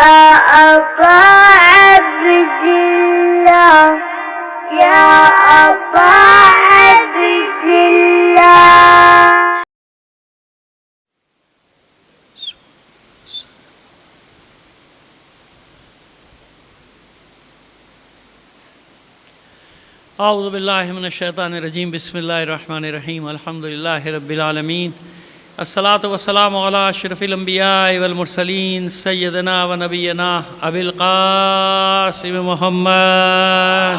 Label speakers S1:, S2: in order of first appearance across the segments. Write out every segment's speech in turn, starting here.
S1: أبا عبد الله يا أبا عبد الله.
S2: اعوذ باللہ من الشیطان الرجیم. بسم اللہ الرحمن الرحیم. الحمدللہ رب العالمین. الصلاۃ والسلام علی اشرف الانبیاء والمرسلین سیدنا و نبینا ابی القاسم محمد.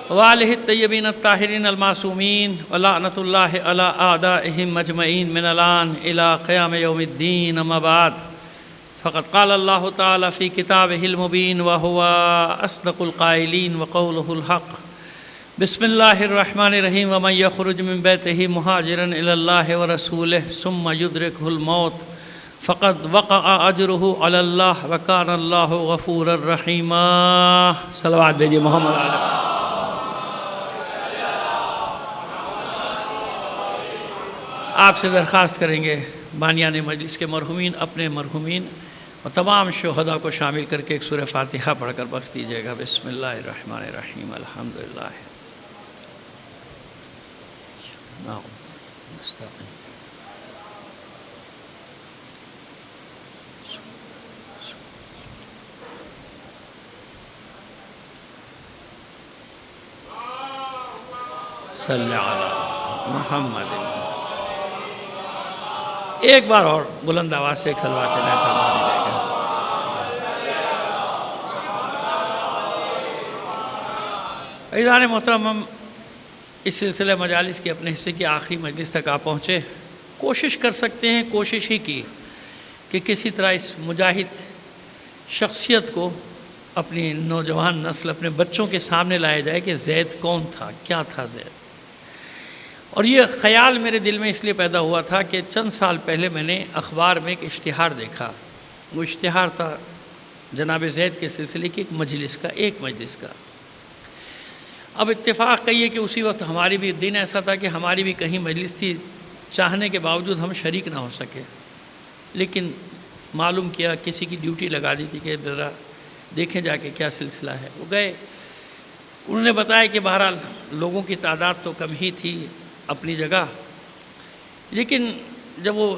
S2: وآلہ الطیبین الطاہرین المعصومین ولعنۃ اللہ علی اعدائہم اجمعین من الآن الی قیام یوم الدین. اما بعد فقد قال اللہ تعالی فی کتابہ المبین وہو اصدق القائلین وقولہ الحق. بسم اللہ الرحمن الرحیم. ومن یخرج من بیتہ مہاجرا الی اللہ ورسولہ ثم یدرکہ الموت فقد وقع اجرہ علی اللہ وکان اللہ غفورا رحیما. صلوات بھیجیے محمد علیہ. آپ سے درخواست کریں گے بانیان مجلس کے مرحومین اپنے مرحومین اور تمام شہداء کو شامل کر کے ایک سورہ فاتحہ پڑھ کر بخش دیجیے گا. بسم اللہ الرحمن الرحیم. الحمدللہ صلی علی محمد. ایک بار اور بلند آواز سے ایک صلوات فرما دیجیے گا. عزیزان محترم، ہم اس سلسلہ مجالس کی اپنے حصے کی آخری مجلس تک آ پہنچے. کوشش کر سکتے ہیں، کوشش ہی کی کہ کسی طرح اس مجاہد شخصیت کو اپنی نوجوان نسل، اپنے بچوں کے سامنے لایا جائے کہ زید کون تھا، کیا تھا زید. اور یہ خیال میرے دل میں اس لیے پیدا ہوا تھا کہ چند سال پہلے میں نے اخبار میں ایک اشتہار دیکھا. وہ اشتہار تھا جناب زید کے سلسلے کی ایک مجلس کا. اب اتفاق کہیے کہ اسی وقت ہماری بھی دن ایسا تھا کہ ہماری بھی کہیں مجلس تھی، چاہنے کے باوجود ہم شریک نہ ہو سکے. لیکن معلوم کیا کسی کی ڈیوٹی لگا دی تھی کہ ذرا دیکھیں جا کے کیا سلسلہ ہے. وہ گئے، انہوں نے بتایا کہ بہرحال لوگوں کی تعداد تو کم ہی تھی اپنی جگہ، لیکن جب وہ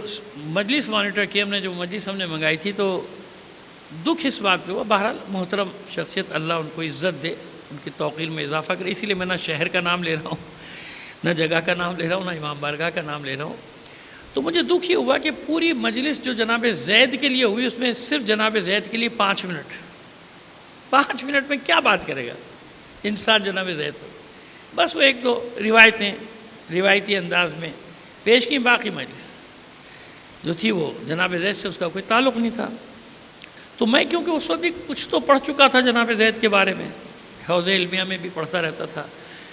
S2: مجلس مانیٹر کی جو مجلس ہم نے منگائی تھی تو دکھ اس بات پہ ہوا. بہرحال محترم شخصیت، اللہ ان کو عزت دے، ان کی توقیر میں اضافہ کرے. اسی لیے میں نہ شہر کا نام لے رہا ہوں، نہ جگہ کا نام لے رہا ہوں، نہ امام بارگاہ کا نام لے رہا ہوں. تو مجھے دکھ یہ ہوا کہ پوری مجلس جو جناب زید کے لیے ہوئی، اس میں صرف جناب زید کے لیے 5 منٹ میں کیا بات کرے گا انسان جناب زید پر. بس وہ ایک دو روایتی انداز میں پیش کی. باقی مجلس جو تھی وہ جناب زید سے اس کا کوئی تعلق نہیں تھا. تو میں کیونکہ اس وقت بھی کچھ تو پڑھ چکا تھا جناب زید کے بارے میں، حوض علمیہ میں بھی پڑھتا رہتا تھا،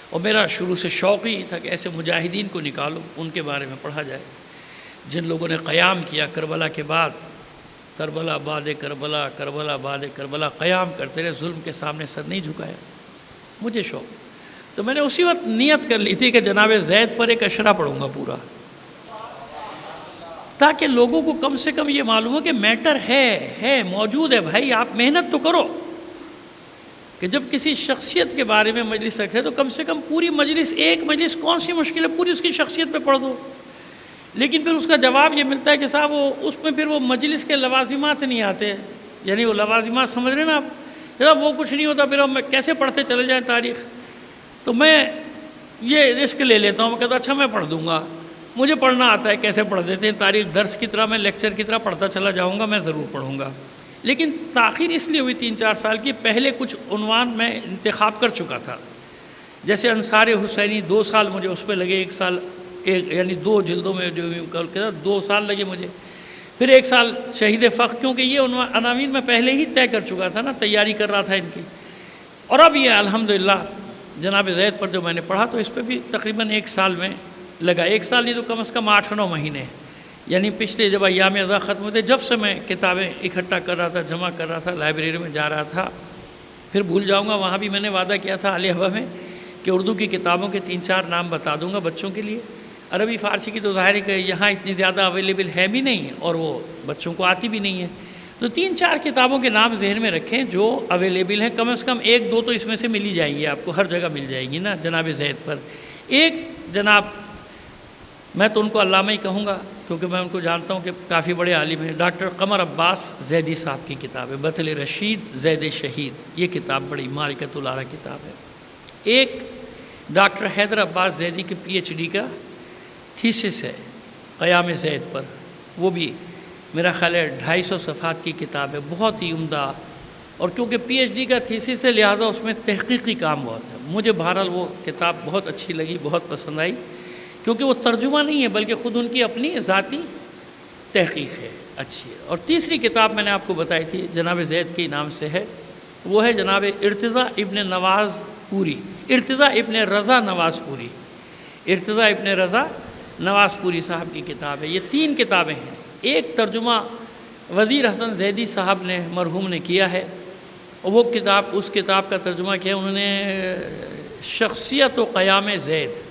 S2: اور میرا شروع سے شوق ہی تھا کہ ایسے مجاہدین کو نکالو، ان کے بارے میں پڑھا جائے جن لوگوں نے قیام کیا کربلا کے بعد. کربلا بعد کربلا، کربلا بعد کربلا قیام کرتے رہے، ظلم کے سامنے سر نہیں جھکایا. مجھے شوق، تو میں نے اسی وقت نیت کر لی تھی کہ جناب زید پر ایک اشرا پڑھوں گا پورا، تاکہ لوگوں کو کم سے کم یہ معلوم ہو کہ میٹر ہے موجود ہے. بھائی آپ محنت تو کرو کہ جب کسی شخصیت کے بارے میں مجلس رکھے تو کم سے کم پوری مجلس، ایک مجلس کون سی مشکل ہے، پوری اس کی شخصیت پہ پڑھ دو. لیکن پھر اس کا جواب یہ ملتا ہے کہ صاحب وہ اس میں پھر وہ مجلس کے لوازمات نہیں آتے. یعنی وہ لوازمات سمجھ رہے ہیں نا آپ، وہ کچھ نہیں ہوتا، پھر ہم کیسے پڑھتے چلے جائیں تاریخ. تو میں یہ رسک لے لیتا ہوں، میں کہتا اچھا میں پڑھ دوں گا، مجھے پڑھنا آتا ہے، کیسے پڑھ دیتے ہیں تاریخ درس کی طرح، میں لیکچر کی طرح پڑھتا چلا جاؤں گا، میں ضرور پڑھوں گا. لیکن تاخیر اس لیے ہوئی 3-4 سال کی. پہلے کچھ عنوان میں انتخاب کر چکا تھا، جیسے انصار حسینی 2 سال مجھے اس پہ لگے، 1 سال یعنی 2 جلدوں میں جو 2 سال لگے مجھے. پھر 1 سال شہید فخر، کیونکہ یہ عناوین میں پہلے ہی طے کر چکا تھا نا، تیاری کر رہا تھا ان کی. اور اب یہ الحمدللہ جناب زید پر جو میں نے پڑھا تو اس پہ بھی تقریباً 1 سال میں لگا. 1 سال نہیں تو کم از کم 8-9 مہینے. یعنی پچھلے جب ایام ازاں ختم ہوتے، جب سے میں کتابیں اکٹھا کر رہا تھا، جمع کر رہا تھا، لائبریری میں جا رہا تھا. پھر بھول جاؤں گا، وہاں بھی میں نے وعدہ کیا تھا علی ہوا میں کہ اردو کی کتابوں کے 3-4 نام بتا دوں گا بچوں کے لیے. عربی فارسی کی تو ظاہر ہے کہ یہاں اتنی زیادہ اویلیبل ہے بھی نہیں اور وہ بچوں کو آتی بھی نہیں ہے. تو 3-4 کتابوں کے نام ذہن میں رکھیں جو اویلیبل ہیں. کم از کم 1-2 تو اس میں سے مل ہی جائیں گی آپ کو, ہر جگہ مل جائیں گی نا جناب زید پر. ایک جناب, میں تو ان کو علامہ ہی کہوں گا کیونکہ میں ان کو جانتا ہوں کہ کافی بڑے عالم ہیں, ڈاکٹر قمر عباس زیدی صاحب کی کتاب ہے بطل رشید زید شہید. یہ کتاب بڑی معرکۃ الاعلیٰ کتاب ہے. ایک ڈاکٹر حیدر عباس زیدی کے PhD کا تھیسس ہے قیام زید پر, وہ بھی میرا خیال ہے 250 صفحات کی کتاب ہے, بہت ہی عمدہ. اور کیونکہ PhD کا تھیسس ہے لہٰذا اس میں تحقیقی کام بہت ہے. مجھے بہرحال وہ کتاب بہت اچھی لگی, بہت پسند آئی, کیونکہ وہ ترجمہ نہیں ہے بلکہ خود ان کی اپنی ذاتی تحقیق ہے, اچھی ہے. اور تیسری کتاب میں نے آپ کو بتائی تھی جناب زید کے نام سے ہے, وہ ہے جناب ارتضیٰ ابن نواز پوری, ارتضیٰ ابن رضا نواز پوری, ارتضیٰ ابن رضا نواز پوری صاحب کی کتاب ہے. یہ 3 کتابیں ہیں. ایک ترجمہ وزیر حسن زیدی صاحب نے مرحوم نے کیا ہے, اور وہ کتاب, اس کتاب کا ترجمہ کیا انہوں نے شخصیت و قیام زید.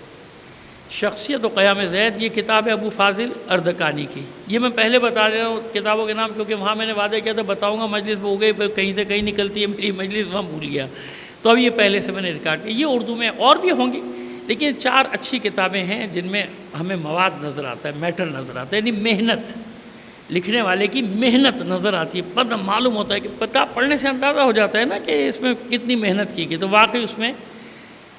S2: شخصیت و قیام زید یہ کتاب ہے ابو فاضل اردکانی کی. یہ میں پہلے بتا رہا ہوں کتابوں کے نام کیونکہ وہاں میں نے وعدہ کیا تھا بتاؤں گا, مجلس میں ہو گئی پھر کہیں سے کہیں نکلتی ہے میری مجلس, وہاں بھول گیا. تو اب یہ پہلے سے میں نے ریکارڈ کیا. یہ اردو میں اور بھی ہوں گی لیکن 4 اچھی کتابیں ہیں جن میں ہمیں مواد نظر آتا ہے, میٹر نظر آتا ہے, یعنی محنت, لکھنے والے کی محنت نظر آتی ہے. پتہ معلوم ہوتا ہے کہ پتہ پڑھنے سے اندازہ ہو جاتا ہے نا کہ اس میں کتنی محنت کی گئی. تو واقعی اس میں,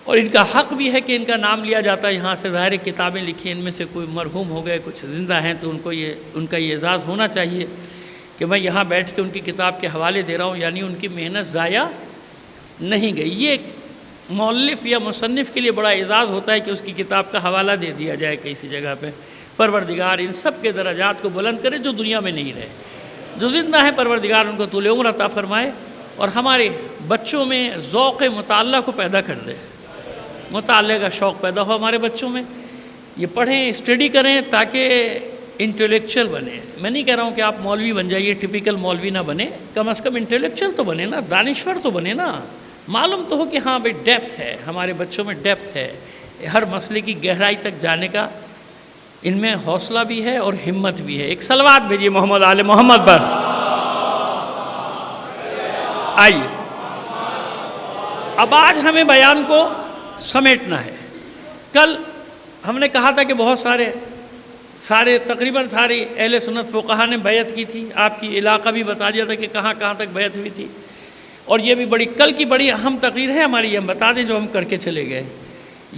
S2: اور ان کا حق بھی ہے کہ ان کا نام لیا جاتا ہے یہاں سے. ظاہر کتابیں لکھی ان میں سے کوئی مرحوم ہو گئے, کچھ زندہ ہیں, تو ان کا یہ اعزاز ہونا چاہیے کہ میں یہاں بیٹھ کے ان کی کتاب کے حوالے دے رہا ہوں, یعنی ان کی محنت ضائع نہیں گئی. یہ مؤلف یا مصنف کے لیے بڑا اعزاز ہوتا ہے کہ اس کی کتاب کا حوالہ دے دیا جائے کسی جگہ پہ. پروردگار ان سب کے درجات کو بلند کرے جو دنیا میں نہیں رہے, جو زندہ ہیں پروردگار ان کو طول عمر عطا فرمائے, اور ہمارے بچوں میں ذوق مطالعہ کو پیدا کر دے, مطالعے کا شوق پیدا ہو ہمارے بچوں میں. یہ پڑھیں, اسٹڈی کریں تاکہ انٹلیکچوئل بنے. میں نہیں کہہ رہا ہوں کہ آپ مولوی بن جائیے, ٹپیکل مولوی نہ بنے, کم از کم انٹلیکچوئل تو بنے نا, دانشور تو بنے نا. معلوم تو ہو کہ ہاں بھائی ڈیپتھ ہے, ہمارے بچوں میں ڈیپتھ ہے, ہر مسئلے کی گہرائی تک جانے کا ان میں حوصلہ بھی ہے اور ہمت بھی ہے. ایک صلوات بھیجیے محمد آل محمد پر. آئیے اب آج ہمیں بیان کو سمیٹنا ہے. کل ہم نے کہا تھا کہ بہت سارے تقریباً ساری اہل سنت فقہا نے بیعت کی تھی. آپ کی علاقہ بھی بتا دیا تھا کہ کہاں کہاں تک بیعت ہوئی تھی. اور یہ بھی کل کی بڑی اہم تقریر ہے ہماری, یہ ہم بتا دیں جو ہم کر کے چلے گئے.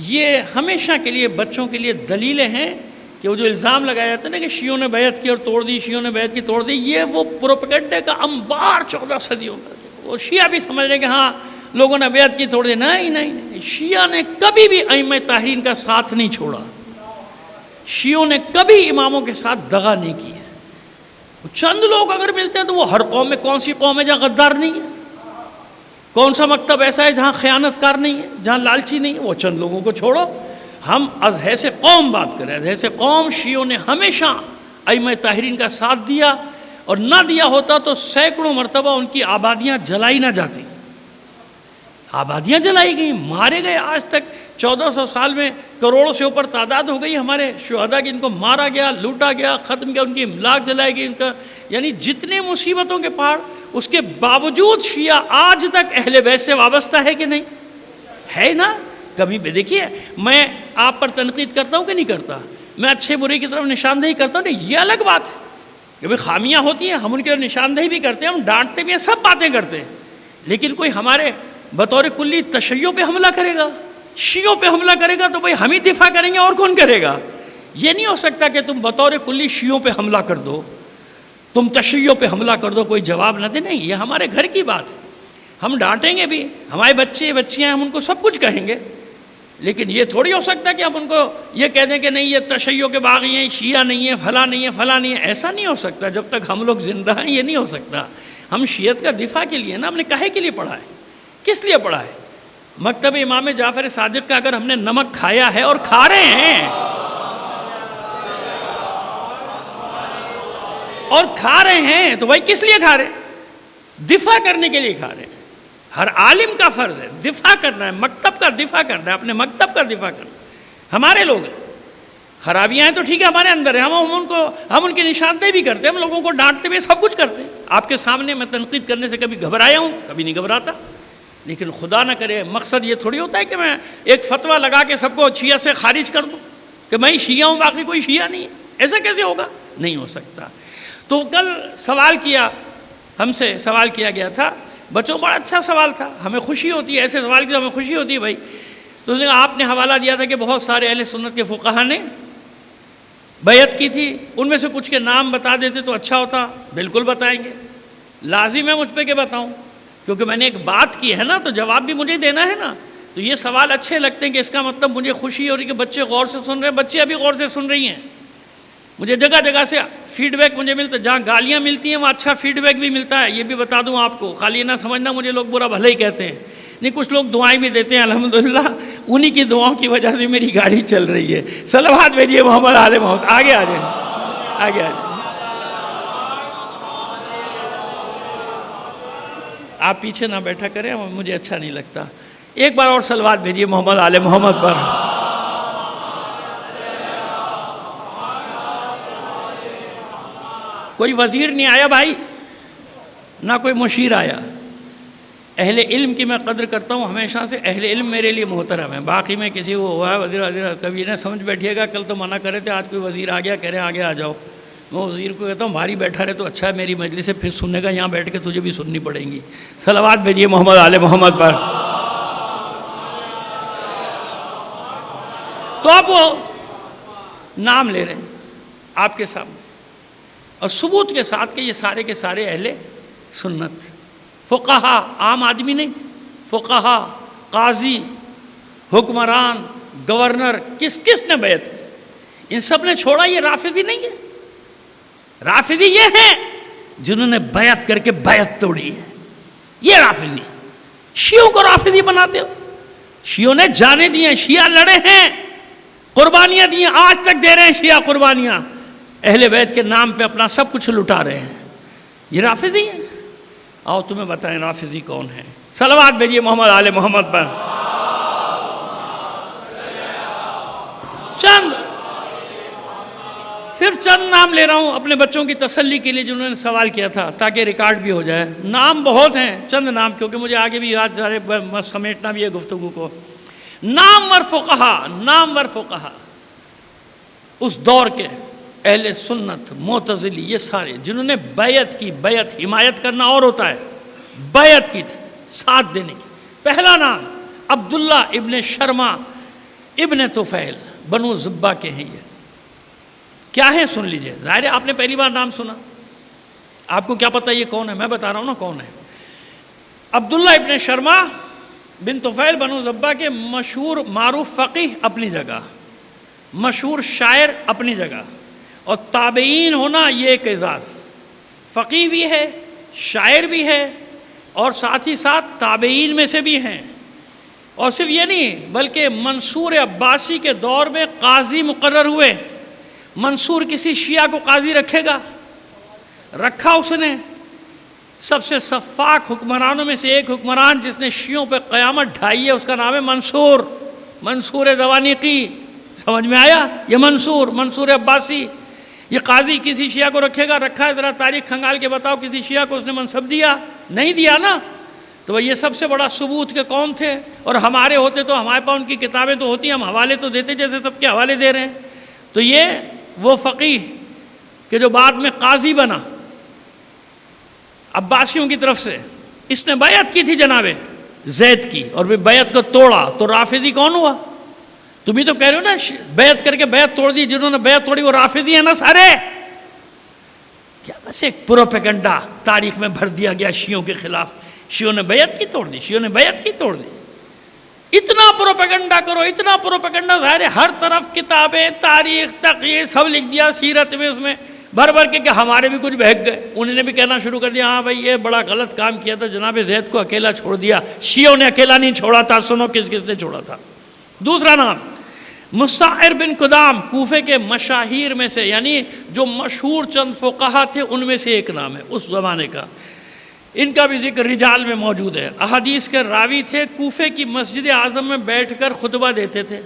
S2: یہ ہمیشہ کے لیے بچوں کے لیے دلیلیں ہیں کہ وہ جو الزام لگایا جاتا ہے نا کہ شیعوں نے بیعت کی اور توڑ دی, شیعوں نے بیعت کی توڑ دی, یہ وہ پروپیگنڈے کا انبار 14 صدیوں کا. وہ شیعہ بھی سمجھ رہے ہیں کہ ہاں لوگوں نے بیعت کی توڑ دی. نہیں, شیعہ نے کبھی بھی ائمہ طاہرین کا ساتھ نہیں چھوڑا. شیعوں نے کبھی اماموں کے ساتھ دغا نہیں کی ہے. چند لوگ اگر ملتے ہیں تو وہ ہر قوم میں, کون سی قوم ہے جہاں غدار نہیں ہے, کون سا مکتب ایسا ہے جہاں خیانت کار نہیں ہے, جہاں لالچی نہیں ہے. وہ چند لوگوں کو چھوڑو, ہم از حیث قوم بات کریں. از حیث قوم شیعوں نے ہمیشہ ائمہ طاہرین کا ساتھ دیا, اور نہ دیا ہوتا تو سینکڑوں مرتبہ ان کی آبادیاں جلائی نہ جاتی. آبادیاں جلائی گئیں, مارے گئے. آج تک 1400 سال میں کروڑوں سے اوپر تعداد ہو گئی ہمارے شہداء کی, ان کو مارا گیا, لوٹا گیا, ختم کیا, ان کی املاک جلائی گئی, ان کا یعنی جتنے مصیبتوں کے پہاڑ. اس کے باوجود شیعہ آج تک اہل بیت سے وابستہ ہے کہ نہیں ہے نا. کبھی بھی دیکھیے, میں آپ پر تنقید کرتا ہوں کہ نہیں کرتا, میں اچھے برے کی طرف نشاندہی کرتا ہوں, نہیں یہ الگ بات ہے کہ بھئی خامیاں ہوتی ہیں, ہم ان کی نشاندہی بھی کرتے ہیں, ہم ڈانٹتے بھی ہیں, سب باتیں کرتے ہیں. لیکن کوئی ہمارے بطور کلی تشیع پہ حملہ کرے گا, شیعوں پہ حملہ کرے گا, تو بھئی ہم ہی دفاع کریں گے, اور کون کرے گا. یہ نہیں ہو سکتا کہ تم بطور کلی شیعوں پہ حملہ کر دو, تم تشیع پہ حملہ کر دو, کوئی جواب نہ دے. نہیں, یہ ہمارے گھر کی بات ہے, ہم ڈانٹیں گے بھی, ہمارے بچے بچیاں ہیں, ہم ان کو سب کچھ کہیں گے. لیکن یہ تھوڑی ہو سکتا کہ ہم ان کو یہ کہہ دیں کہ نہیں یہ تشیع کے باغی ہیں, شیعہ نہیں ہے, فلاں نہیں ہے, فلاں نہیں ہے. ایسا نہیں ہو سکتا جب تک ہم لوگ زندہ ہیں, یہ نہیں ہو سکتا. ہم شیعت کا دفاع کے لیے نا, ہم نے کہے کے لیے پڑھا ہے, کس لیے پڑھا ہے. مکتب امام جعفر صادق کا اگر ہم نے نمک کھایا ہے اور کھا رہے ہیں, اور کھا رہے ہیں, تو بھائی کس لیے کھا رہے ہیں؟ دفاع کرنے کے لیے کھا رہے ہیں. ہر عالم کا فرض ہے دفاع کرنا ہے, مکتب کا دفاع کرنا ہے, اپنے مکتب کا دفاع کرنا ہے. ہمارے لوگ ہیں, خرابیاں ہیں تو ٹھیک ہے ہمارے اندر ہے، ہم ان کی نشاندہی بھی کرتے ہیں، ہم لوگوں کو ڈانٹتے ہوئے سب کچھ کرتے ہیں. آپ کے سامنے میں تنقید کرنے سے کبھی گھبرایا ہوں؟ کبھی نہیں گھبراتا. لیکن خدا نہ کرے مقصد یہ تھوڑی ہوتا ہے کہ میں ایک فتویٰ لگا کے سب کو شیعہ سے خارج کر دوں کہ میں شیعہ ہوں باقی کوئی شیعہ نہیں ہے. ایسا کیسے ہوگا؟ نہیں ہو سکتا. تو کل سوال کیا، ہم سے سوال کیا گیا تھا بچوں، بڑا اچھا سوال تھا، ہمیں خوشی ہوتی ہے ایسے سوال کی، تو ہمیں خوشی ہوتی ہے بھائی. تو اس نے کہا آپ نے حوالہ دیا تھا کہ بہت سارے اہل سنت کے فقہا نے بیعت کی تھی، ان میں سے کچھ کے نام بتا دیتے تو اچھا ہوتا. بالکل بتائیں گے، لازم ہے مجھ پہ کہ بتاؤں، کیونکہ میں نے ایک بات کی ہے نا تو جواب بھی مجھے دینا ہے نا. تو یہ سوال اچھے لگتے ہیں کہ اس کا مطلب مجھے خوشی ہو رہی کہ بچے غور سے سن رہے ہیں. بچے ابھی غور سے سن رہی ہیں. مجھے جگہ جگہ سے فیڈ بیک مجھے ملتا ہے، جہاں گالیاں ملتی ہیں وہاں اچھا فیڈ بیک بھی ملتا ہے. یہ بھی بتا دوں آپ کو، خالی نہ سمجھنا مجھے لوگ برا بھلا ہی کہتے ہیں، نہیں، کچھ لوگ دعائیں بھی دیتے ہیں. الحمدللہ انہی کی دعاؤں کی وجہ سے میری گاڑی چل رہی ہے. صلوات بھیجیے محمد آل محمد. آگے آ جائیں، آگے آ جائیں. آپ پیچھے نہ بیٹھا کریں، مجھے اچھا نہیں لگتا. ایک بار اور صلوات بھیجیے محمد آل محمد پر. کوئی وزیر نہیں آیا بھائی، نہ کوئی مشیر آیا. اہل علم کی میں قدر کرتا ہوں ہمیشہ سے، اہل علم میرے لیے محترم ہے. باقی میں کسی کو ہوا ہے وزیر کبھی نہ سمجھ بیٹھیے گا. کل تو منع کرے تھے، آج کوئی وزیر آ گیا کہہ رہے ہیں آگے آ جاؤ. میں وزیر کو کہتا ہوں بھاری بیٹھا رہے تو اچھا ہے، میری مجلس سے پھر سننے کا، یہاں بیٹھ کے تجھے بھی سننی پڑیں گی. صلوات بھیجیے محمد آل محمد پر. تو آپ وہ نام لے رہے ہیں آپ کے سامنے اور ثبوت کے ساتھ کہ یہ سارے کے سارے اہل سنت تھے. فقہا، عام آدمی نہیں، فقہا، قاضی، حکمران، گورنر، کس نے بیعت کی؟ ان سب نے چھوڑا. یہ رافضی نہیں ہے. رافضی یہ ہیں جنہوں نے بیعت کر کے بیعت توڑی ہے. یہ رافضی. شیعوں کو رافضی بناتے ہو. شیعوں نے جانیں دی ہیں، شیعہ لڑے ہیں، قربانیاں دی ہیں، آج تک دے رہے ہیں شیعہ قربانیاں. اہل بیت کے نام پہ اپنا سب کچھ لٹا رہے ہیں. یہ رافضی ہیں. آؤ تمہیں بتائیں رافضی کون ہیں. صلوات بھیجیے محمد آل محمد پر. صرف چند نام لے رہا ہوں اپنے بچوں کی تسلی کے لیے جنہوں نے سوال کیا تھا، تاکہ ریکارڈ بھی ہو جائے. نام بہت ہیں، چند نام، کیونکہ مجھے آگے بھی آج سارے سمیٹنا بھی ہے گفتگو کو. نامور فقہا اس دور کے اہل سنت، معتزلی، یہ سارے جنہوں نے بیعت کی. بیعت حمایت کرنا اور ہوتا ہے، بیعت کی تھی، ساتھ دینے کی. پہلا نام عبداللہ ابن شرما ابن طفیل، بنو زبہ کے ہیں. یہ کیا ہیں سن لیجئے. ظاہر ہے آپ نے پہلی بار نام سنا، آپ کو کیا پتہ یہ کون ہے؟ میں بتا رہا ہوں نا کون ہے. عبداللہ ابن شرما بن طفیل بنو زبہ کے مشہور معروف فقیہ اپنی جگہ، مشہور شاعر اپنی جگہ، اور تابعین ہونا یہ ایک اعزاز. فقیہ بھی ہے، شاعر بھی ہے، اور ساتھ ہی ساتھ تابعین میں سے بھی ہیں. اور صرف یہ نہیں بلکہ منصور عباسی کے دور میں قاضی مقرر ہوئے. منصور کسی شیعہ کو قاضی رکھے گا؟ رکھا اس نے. سب سے سفاک حکمرانوں میں سے ایک حکمران جس نے شیعوں پہ قیامت ڈھائی ہے، اس کا نام ہے منصور دوانیقی. سمجھ میں آیا؟ یہ منصور عباسی. یہ قاضی کسی شیعہ کو رکھے گا؟ رکھا ہے؟ ذرا تاریخ کھنگال کے بتاؤ کسی شیعہ کو اس نے منصب دیا؟ نہیں دیا نا. تو یہ سب سے بڑا ثبوت کہ کون تھے. اور ہمارے ہوتے تو ہمارے پاس ان کی کتابیں تو ہوتی، ہم حوالے تو دیتے جیسے سب کے حوالے دے رہے ہیں. تو یہ وہ فقیہ کہ جو بعد میں قاضی بنا عباسیوں کی طرف سے، اس نے بیعت کی تھی جناب زید کی، اور بھی بیعت کو توڑا. تو رافضی کون ہوا؟ تم ہی تو کہہ رہے ہو نا بیعت کر کے بیعت توڑ دی. جنہوں نے بیعت توڑی وہ رافضی ہیں نا سارے. کیا بس ایک پروپیگنڈا تاریخ میں بھر دیا گیا شیعوں کے خلاف. شیعوں نے بیعت کی توڑ دی، شیعوں نے بیعت کی توڑ دی. اتنا پروپیگنڈا کرو، اتنا پروپیگنڈا. ظاہر ہے ہر طرف کتابیں، تاریخ، تقریر سب لکھ دیا سیرت میں، اس میں بھر بھر کے کہ ہمارے بھی کچھ بہک گئے. انہوں نے بھی کہنا شروع کر دیا ہاں بھائی یہ بڑا غلط کام کیا تھا، جناب زید کو اکیلا چھوڑ دیا. شیعوں نے اکیلا نہیں چھوڑا تھا. سنو کس کس نے چھوڑا تھا. دوسرا نام مسعر بن قدام، کوفے کے مشاہیر میں سے، یعنی جو مشہور چند فقہا تھے ان میں سے ایک نام ہے اس زمانے کا. ان کا بھی ذکر رجال میں موجود ہے. احادیث کے راوی تھے. کوفے کی مسجد اعظم میں بیٹھ کر خطبہ دیتے تھے.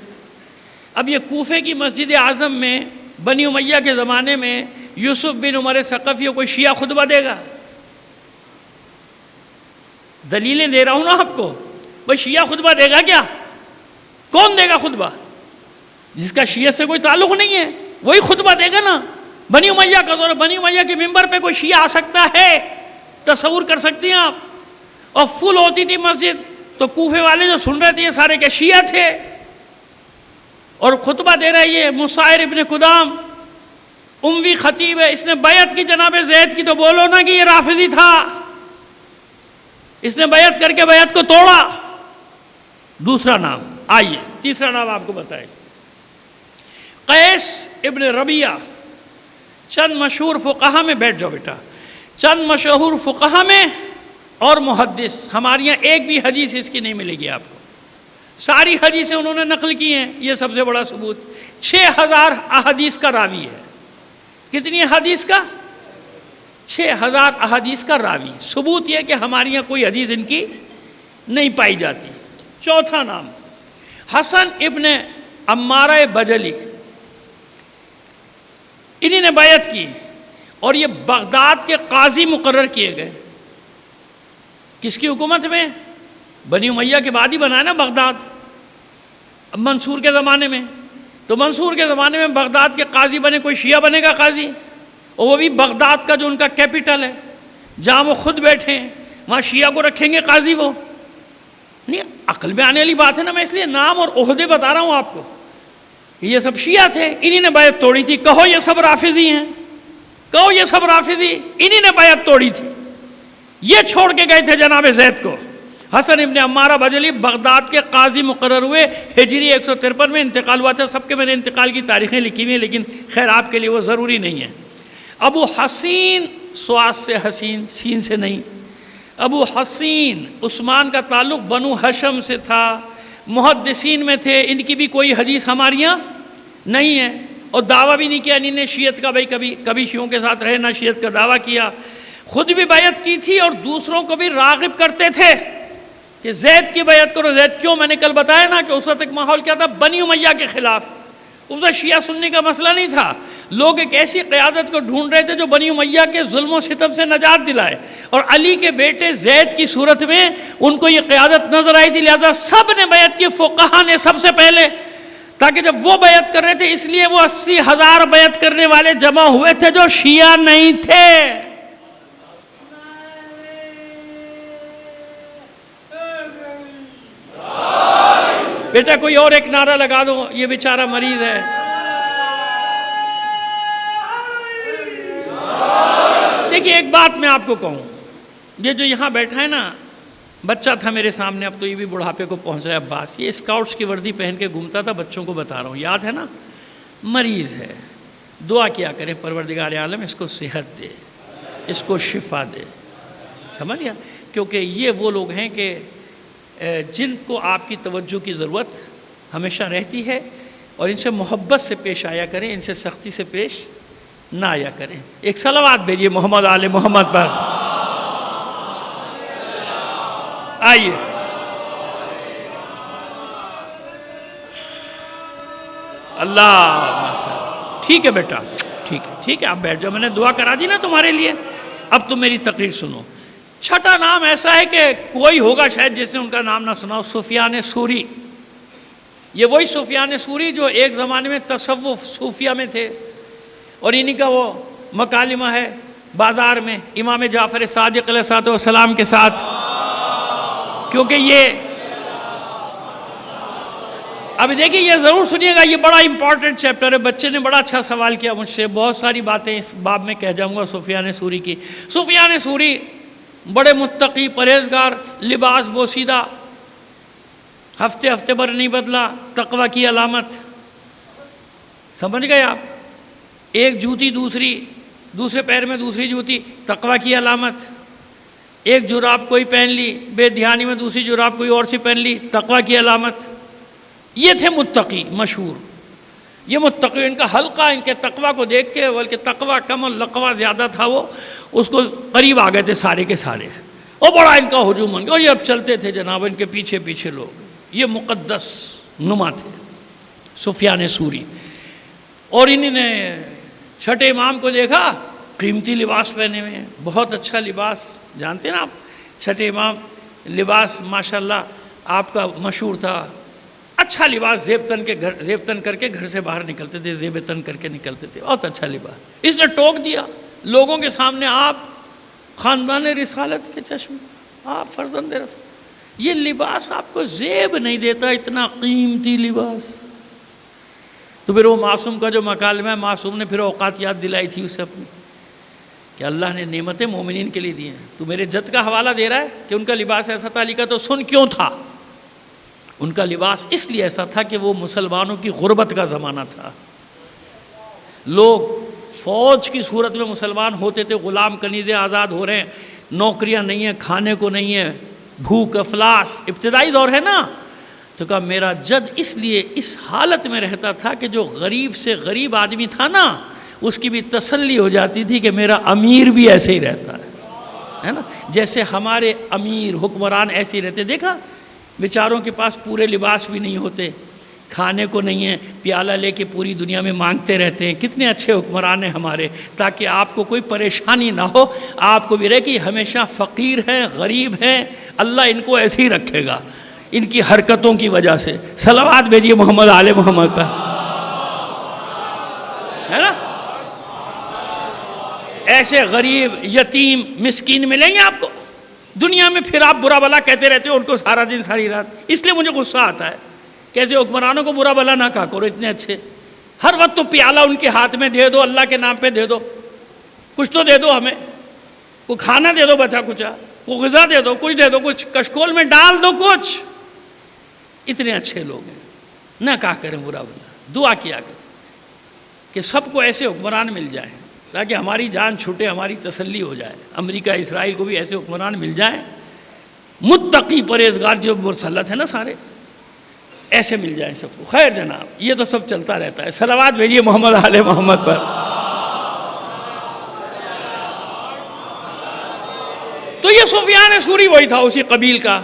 S2: اب یہ کوفے کی مسجد اعظم میں بنی امیہ کے زمانے میں یوسف بن عمر ثقفی کوئی شیعہ خطبہ دے گا؟ دلیلیں دے رہا ہوں نا آپ کو. وہ شیعہ خطبہ دے گا کیا؟ کون دے گا خطبہ؟ جس کا شیعہ سے کوئی تعلق نہیں ہے وہی خطبہ دے گا نا. بنی امیہ کا دور، بنی امیہ کے ممبر پہ کوئی شیعہ آ سکتا ہے؟ تصور کر سکتے ہیں آپ؟ اور فل ہوتی تھی مسجد تو کوفے والے جو سن رہے تھے یہ سارے کے شیعہ تھے. اور خطبہ دے رہا ہے یہ مسائر ابن قدام، اموی خطیب ہے، اس نے بیعت کی جناب زید کی، تو بولو نا کہ یہ رافضی تھا. اس نے بیعت کر کے بیعت کو توڑا. دوسرا نام. آئیے تیسرا نام آپ کو بتائیں. قیس ابن ربیعہ. چند مشہور فقہا میں، بیٹھ جاؤ بیٹا، چند مشہور فقہا میں اور محدث. ہمارے یہاں ایک بھی حدیث اس کی نہیں ملے گی آپ کو. ساری حدیثیں انہوں نے نقل کی ہیں. یہ سب سے بڑا ثبوت. 6000 احادیث کا راوی ہے. کتنی حدیث کا؟ 6000 احادیث کا راوی. ثبوت یہ کہ ہمارے یہاں کوئی حدیث ان کی نہیں پائی جاتی. چوتھا نام حسن ابن عمارہ بجلی. انہی نے بیعت کی اور یہ بغداد کے قاضی مقرر کیے گئے. کس کی حکومت میں؟ بنی امیہ کے بعد ہی بنا نا بغداد، منصور کے زمانے میں. تو منصور کے زمانے میں بغداد کے قاضی بنے. کوئی شیعہ بنے گا قاضی؟ اور وہ بھی بغداد کا جو ان کا کیپٹل ہے، جہاں وہ خود بیٹھے ہیں، وہاں شیعہ کو رکھیں گے قاضی؟ وہ نہیں، عقل میں آنے والی بات ہے نا. میں اس لیے نام اور عہدے بتا رہا ہوں آپ کو. یہ سب شیعہ تھے، انہی نے بیعت توڑی تھی. کہو یہ سب رافضی ہیں، کہو یہ سب رافضی، انہی نے بیعت توڑی تھی. یہ چھوڑ کے گئے تھے جناب زید کو. حسن ابن عمارہ بجلی بغداد کے قاضی مقرر ہوئے. ہجری 153 میں انتقال ہوا تھا. سب کے میں نے انتقال کی تاریخیں لکھی ہوئی ہیں، لیکن خیر آپ کے لیے وہ ضروری نہیں ہے. ابو حسین، سواد سے حسین، سین سے نہیں. ابو حسین، عثمان کا تعلق بنو ہشم سے تھا، محدثین میں تھے. ان کی بھی کوئی حدیث ہمارے یہاں نہیں ہے. اور دعویٰ بھی نہیں کیا انہوں نے شیعت کا. بھائی کبھی شیعوں کے ساتھ رہے، نہ شیعت کا دعویٰ کیا. خود بھی بیعت کی تھی اور دوسروں کو بھی راغب کرتے تھے کہ زید کی بیعت کرو. زید کیوں؟ میں نے کل بتایا نا کہ اس وقت ایک ماحول کیا تھا؟ بنی امیہ کے خلاف. اس وقت شیعہ سنی کا مسئلہ نہیں تھا. لوگ ایک ایسی قیادت کو ڈھونڈ رہے تھے جو بنی امیہ کے ظلم و ستم سے نجات دلائے. اور علی کے بیٹے زید کی صورت میں ان کو یہ قیادت نظر آئی تھی، لہذا سب نے بیعت کی. فقہا نے سب سے پہلے، تاکہ جب وہ بیعت کر رہے تھے، اس لیے وہ 80,000 بیعت کرنے والے جمع ہوئے تھے جو شیعہ نہیں تھے. بیٹا کوئی اور ایک نعرہ لگا دو، یہ بیچارہ مریض ہے. دیکھیے ایک بات میں آپ کو کہوں، یہ جو یہاں بیٹھا ہے نا، بچہ تھا میرے سامنے، اب تو یہ بھی بڑھاپے کو پہنچ رہا ہے. عباس یہ اسکاؤٹس کی وردی پہن کے گھومتا تھا، بچوں کو بتا رہا ہوں، یاد ہے نا؟ مریض ہے. دعا کیا کریں پروردگار عالم اس کو صحت دے، اس کو شفا دے. سمجھ گیا؟ کیونکہ یہ وہ لوگ ہیں کہ جن کو آپ کی توجہ کی ضرورت ہمیشہ رہتی ہے، اور ان سے محبت سے پیش آیا کریں، ان سے سختی سے پیش نہ آیا کریں. ایک صلوات بھیجیے محمد آل محمد پر. آئیے اللہ. ٹھیک ہے بیٹا، ٹھیک ہے آپ بیٹھ جاؤ. میں نے دعا کرا دی نا تمہارے لیے. اب تم میری تقریر سنو. چھٹا نام ایسا ہے کہ کوئی ہوگا شاید جس نے ان کا نام نہ سنا ہو، سفیان ثوری. یہ وہی سفیان ثوری جو ایک زمانے میں تصوف صوفیہ میں تھے، اور انہی کا وہ مکالمہ ہے بازار میں امام جعفر صادق علیہ السلام کے ساتھ. کیونکہ یہ اب دیکھیے، یہ ضرور سنیے گا، یہ بڑا امپورٹنٹ چیپٹر ہے. بچے نے بڑا اچھا سوال کیا مجھ سے، بہت ساری باتیں اس باب میں کہہ جاؤں گا سفیان ثوری کی. سفیان ثوری بڑے متقی، پرہیزگار، لباس بوسیدہ، ہفتے بھر نہیں بدلا، تقوی کی علامت. سمجھ گئے آپ؟ ایک جوتی دوسرے پیر میں دوسری جوتی، تقوی کی علامت. ایک جراب کوئی پہن لی، بے دھیانی میں دوسری جراب کوئی اور سی پہن لی، تقوی کی علامت. یہ تھے متقی مشہور. یہ متقی، ان کا حلقہ ان کے تقوی کو دیکھ کے، بلکہ تقوی کم اور لقوہ زیادہ تھا، وہ اس کو قریب آ گئے تھے سارے کے سارے. اور بڑا ان کا ہجوم بن گیا. اور یہ اب چلتے تھے جناب ان کے پیچھے لوگ. یہ مقدس نما تھے سفیان ثوری. اور انہوں نے چھٹے امام کو دیکھا قیمتی لباس پہنے ہوئے ہیں, بہت اچھا لباس, جانتے ہیں نا آپ چھٹے امام لباس ماشاءاللہ آپ کا مشہور تھا, اچھا لباس, زیب تن کر کے گھر سے باہر نکلتے تھے, زیب تن کر کے نکلتے تھے, بہت اچھا لباس. اس نے ٹوک دیا لوگوں کے سامنے, آپ خاندان رسالت کے چشم, آپ فرزند رسول, یہ لباس آپ کو زیب نہیں دیتا, اتنا قیمتی لباس. تو پھر وہ معصوم کا جو مکالمہ ہے, معصوم نے پھر اوقات یاد دلائی تھی اسے اپنی کہ اللہ نے نعمتیں مومنین کے لیے دی ہیں, تو میرے جد کا حوالہ دے رہا ہے کہ ان کا لباس ایسا تھا. علی کا تو سن کیوں تھا, ان کا لباس اس لیے ایسا تھا کہ وہ مسلمانوں کی غربت کا زمانہ تھا. لوگ فوج کی صورت میں مسلمان ہوتے تھے, غلام کنیزیں آزاد ہو رہے ہیں, نوکریاں نہیں ہیں, کھانے کو نہیں ہے, بھوک افلاس, ابتدائی دور ہے نا. تو کہا میرا جد اس لیے اس حالت میں رہتا تھا کہ جو غریب سے غریب آدمی تھا نا, اس کی بھی تسلی ہو جاتی تھی کہ میرا امیر بھی ایسے ہی رہتا ہے نا, جیسے ہمارے امیر حکمران ایسے ہی رہتے. دیکھا بیچاروں کے پاس پورے لباس بھی نہیں ہوتے, کھانے کو نہیں ہے, پیالہ لے کے پوری دنیا میں مانگتے رہتے ہیں. کتنے اچھے حکمران ہیں ہمارے, تاکہ آپ کو کوئی پریشانی نہ ہو, آپ کو بھی رہے کہ ہمیشہ فقیر ہیں, غریب ہیں, اللہ ان کو ایسے ہی رکھے گا ان کی حرکتوں کی وجہ سے. صلوات بھیجیے محمد آل محمد پر, ہے نا. ایسے غریب یتیم مسکین ملیں گے آپ کو دنیا میں, پھر آپ برا بلا کہتے رہتے ہو ان کو سارا دن ساری رات. اس لیے مجھے غصہ آتا ہے کیسے حکمرانوں کو برا بلا نہ کہا کرو, اتنے اچھے. ہر وقت تو پیالہ ان کے ہاتھ میں دے دو, اللہ کے نام پہ دے دو, کچھ تو دے دو ہمیں, کوئی کھانا دے دو بچا کچا, کوئی غذا دے دو, کچھ دے دو, کچھ کشکول میں ڈال دو کچھ. اتنے اچھے لوگ ہیں, نہ کہا کریں برا بلا, دعا کیا کریں کہ سب کو ایسے حکمران مل جائیں تاکہ ہماری جان چھوٹے, ہماری تسلی ہو جائے. امریکہ اسرائیل کو بھی ایسے حکمران مل جائیں, متقی پرہیزگار جو مسلط ہیں نا سارے, ایسے مل جائیں سب کو. خیر جناب, یہ تو سب چلتا رہتا ہے. صلوات بھیجیے محمد آل محمد پر. تو یہ سفیان ثوری وہی تھا, اسی قبیل کا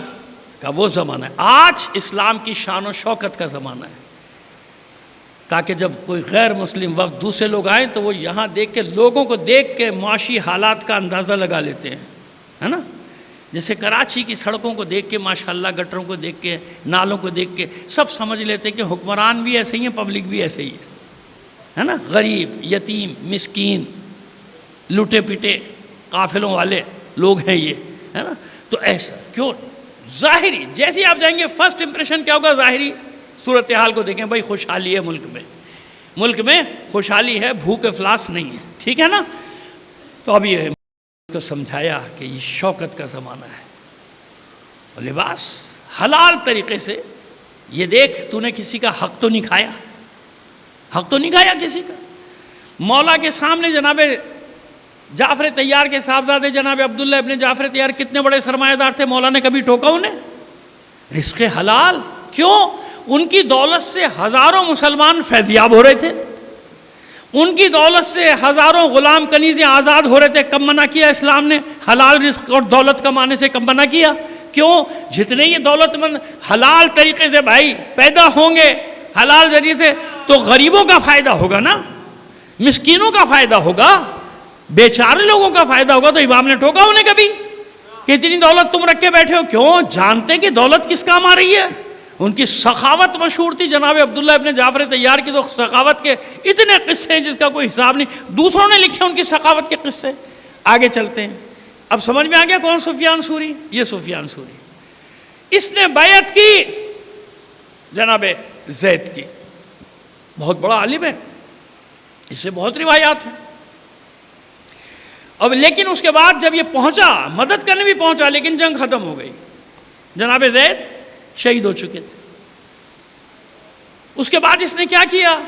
S2: وہ زمانہ ہے. آج اسلام کی شان و شوکت کا زمانہ ہے, تاکہ جب کوئی غیر مسلم وفد دوسرے لوگ آئیں تو وہ یہاں دیکھ کے, لوگوں کو دیکھ کے معاشی حالات کا اندازہ لگا لیتے ہیں, ہے نا. جیسے کراچی کی سڑکوں کو دیکھ کے ماشاءاللہ, گٹروں کو دیکھ کے, نالوں کو دیکھ کے سب سمجھ لیتے کہ حکمران بھی ایسے ہی ہیں, پبلک بھی ایسے ہی ہے نا. غریب یتیم مسکین لوٹے پیٹے قافلوں والے لوگ ہیں یہ, ہے نا. تو ایسا کیوں ظاہری, جیسے آپ جائیں گے فرسٹ امپریشن کیا ہوگا, ظاہری صورتحال کو دیکھیں, بھائی خوشحالی ہے ملک میں خوشحالی ہے, بھوک افلاس نہیں ہے, ٹھیک ہے نا. تو اب یہ کو سمجھایا کہ یہ شوکت کا زمانہ ہے, اور لباس حلال طریقے سے. یہ دیکھ تو نے کسی کا حق تو نہیں کھایا کسی کا. مولا کے سامنے جناب جعفر طیار کے صاحبزادے جناب عبداللہ ابن جعفر طیار کتنے بڑے سرمایہ دار تھے, مولا نے کبھی ٹوکا انہیں؟ رزق حلال. کیوں؟ ان کی دولت سے ہزاروں مسلمان فیضیاب ہو رہے تھے, ان کی دولت سے ہزاروں غلام کنیزیں آزاد ہو رہے تھے. کب منع کیا اسلام نے حلال رزق اور دولت کمانے سے؟ کب منع کیا؟ کیوں؟ جتنے یہ دولت مند حلال طریقے سے بھائی پیدا ہوں گے حلال ذریعے سے, تو غریبوں کا فائدہ ہوگا نا, مسکینوں کا فائدہ ہوگا, بیچارے لوگوں کا فائدہ ہوگا. تو امام نے ٹوکا انہیں کبھی کہ اتنی دولت تم رکھ کے بیٹھے ہو؟ کیوں؟ جانتے کہ دولت کس کام آ رہی ہے. ان کی سخاوت مشہور تھی. جناب عبداللہ ابن جعفر طیار کی تو سخاوت کے اتنے قصے ہیں جس کا کوئی حساب نہیں. دوسروں نے لکھے ان کی سخاوت کے قصے. آگے چلتے ہیں. اب سمجھ میں آ گیا کون سفیان ثوری؟ یہ سفیان ثوری, اس نے بیعت کی جناب زید کی. بہت بڑا عالم ہے, اس سے بہت روایات ہیں. اب لیکن اس کے بعد جب یہ پہنچا, مدد کرنے بھی پہنچا, لیکن جنگ ختم ہو گئی. جناب زید شہید ہو چکے تھے. اس کے بعد اس نے کیا کیا؟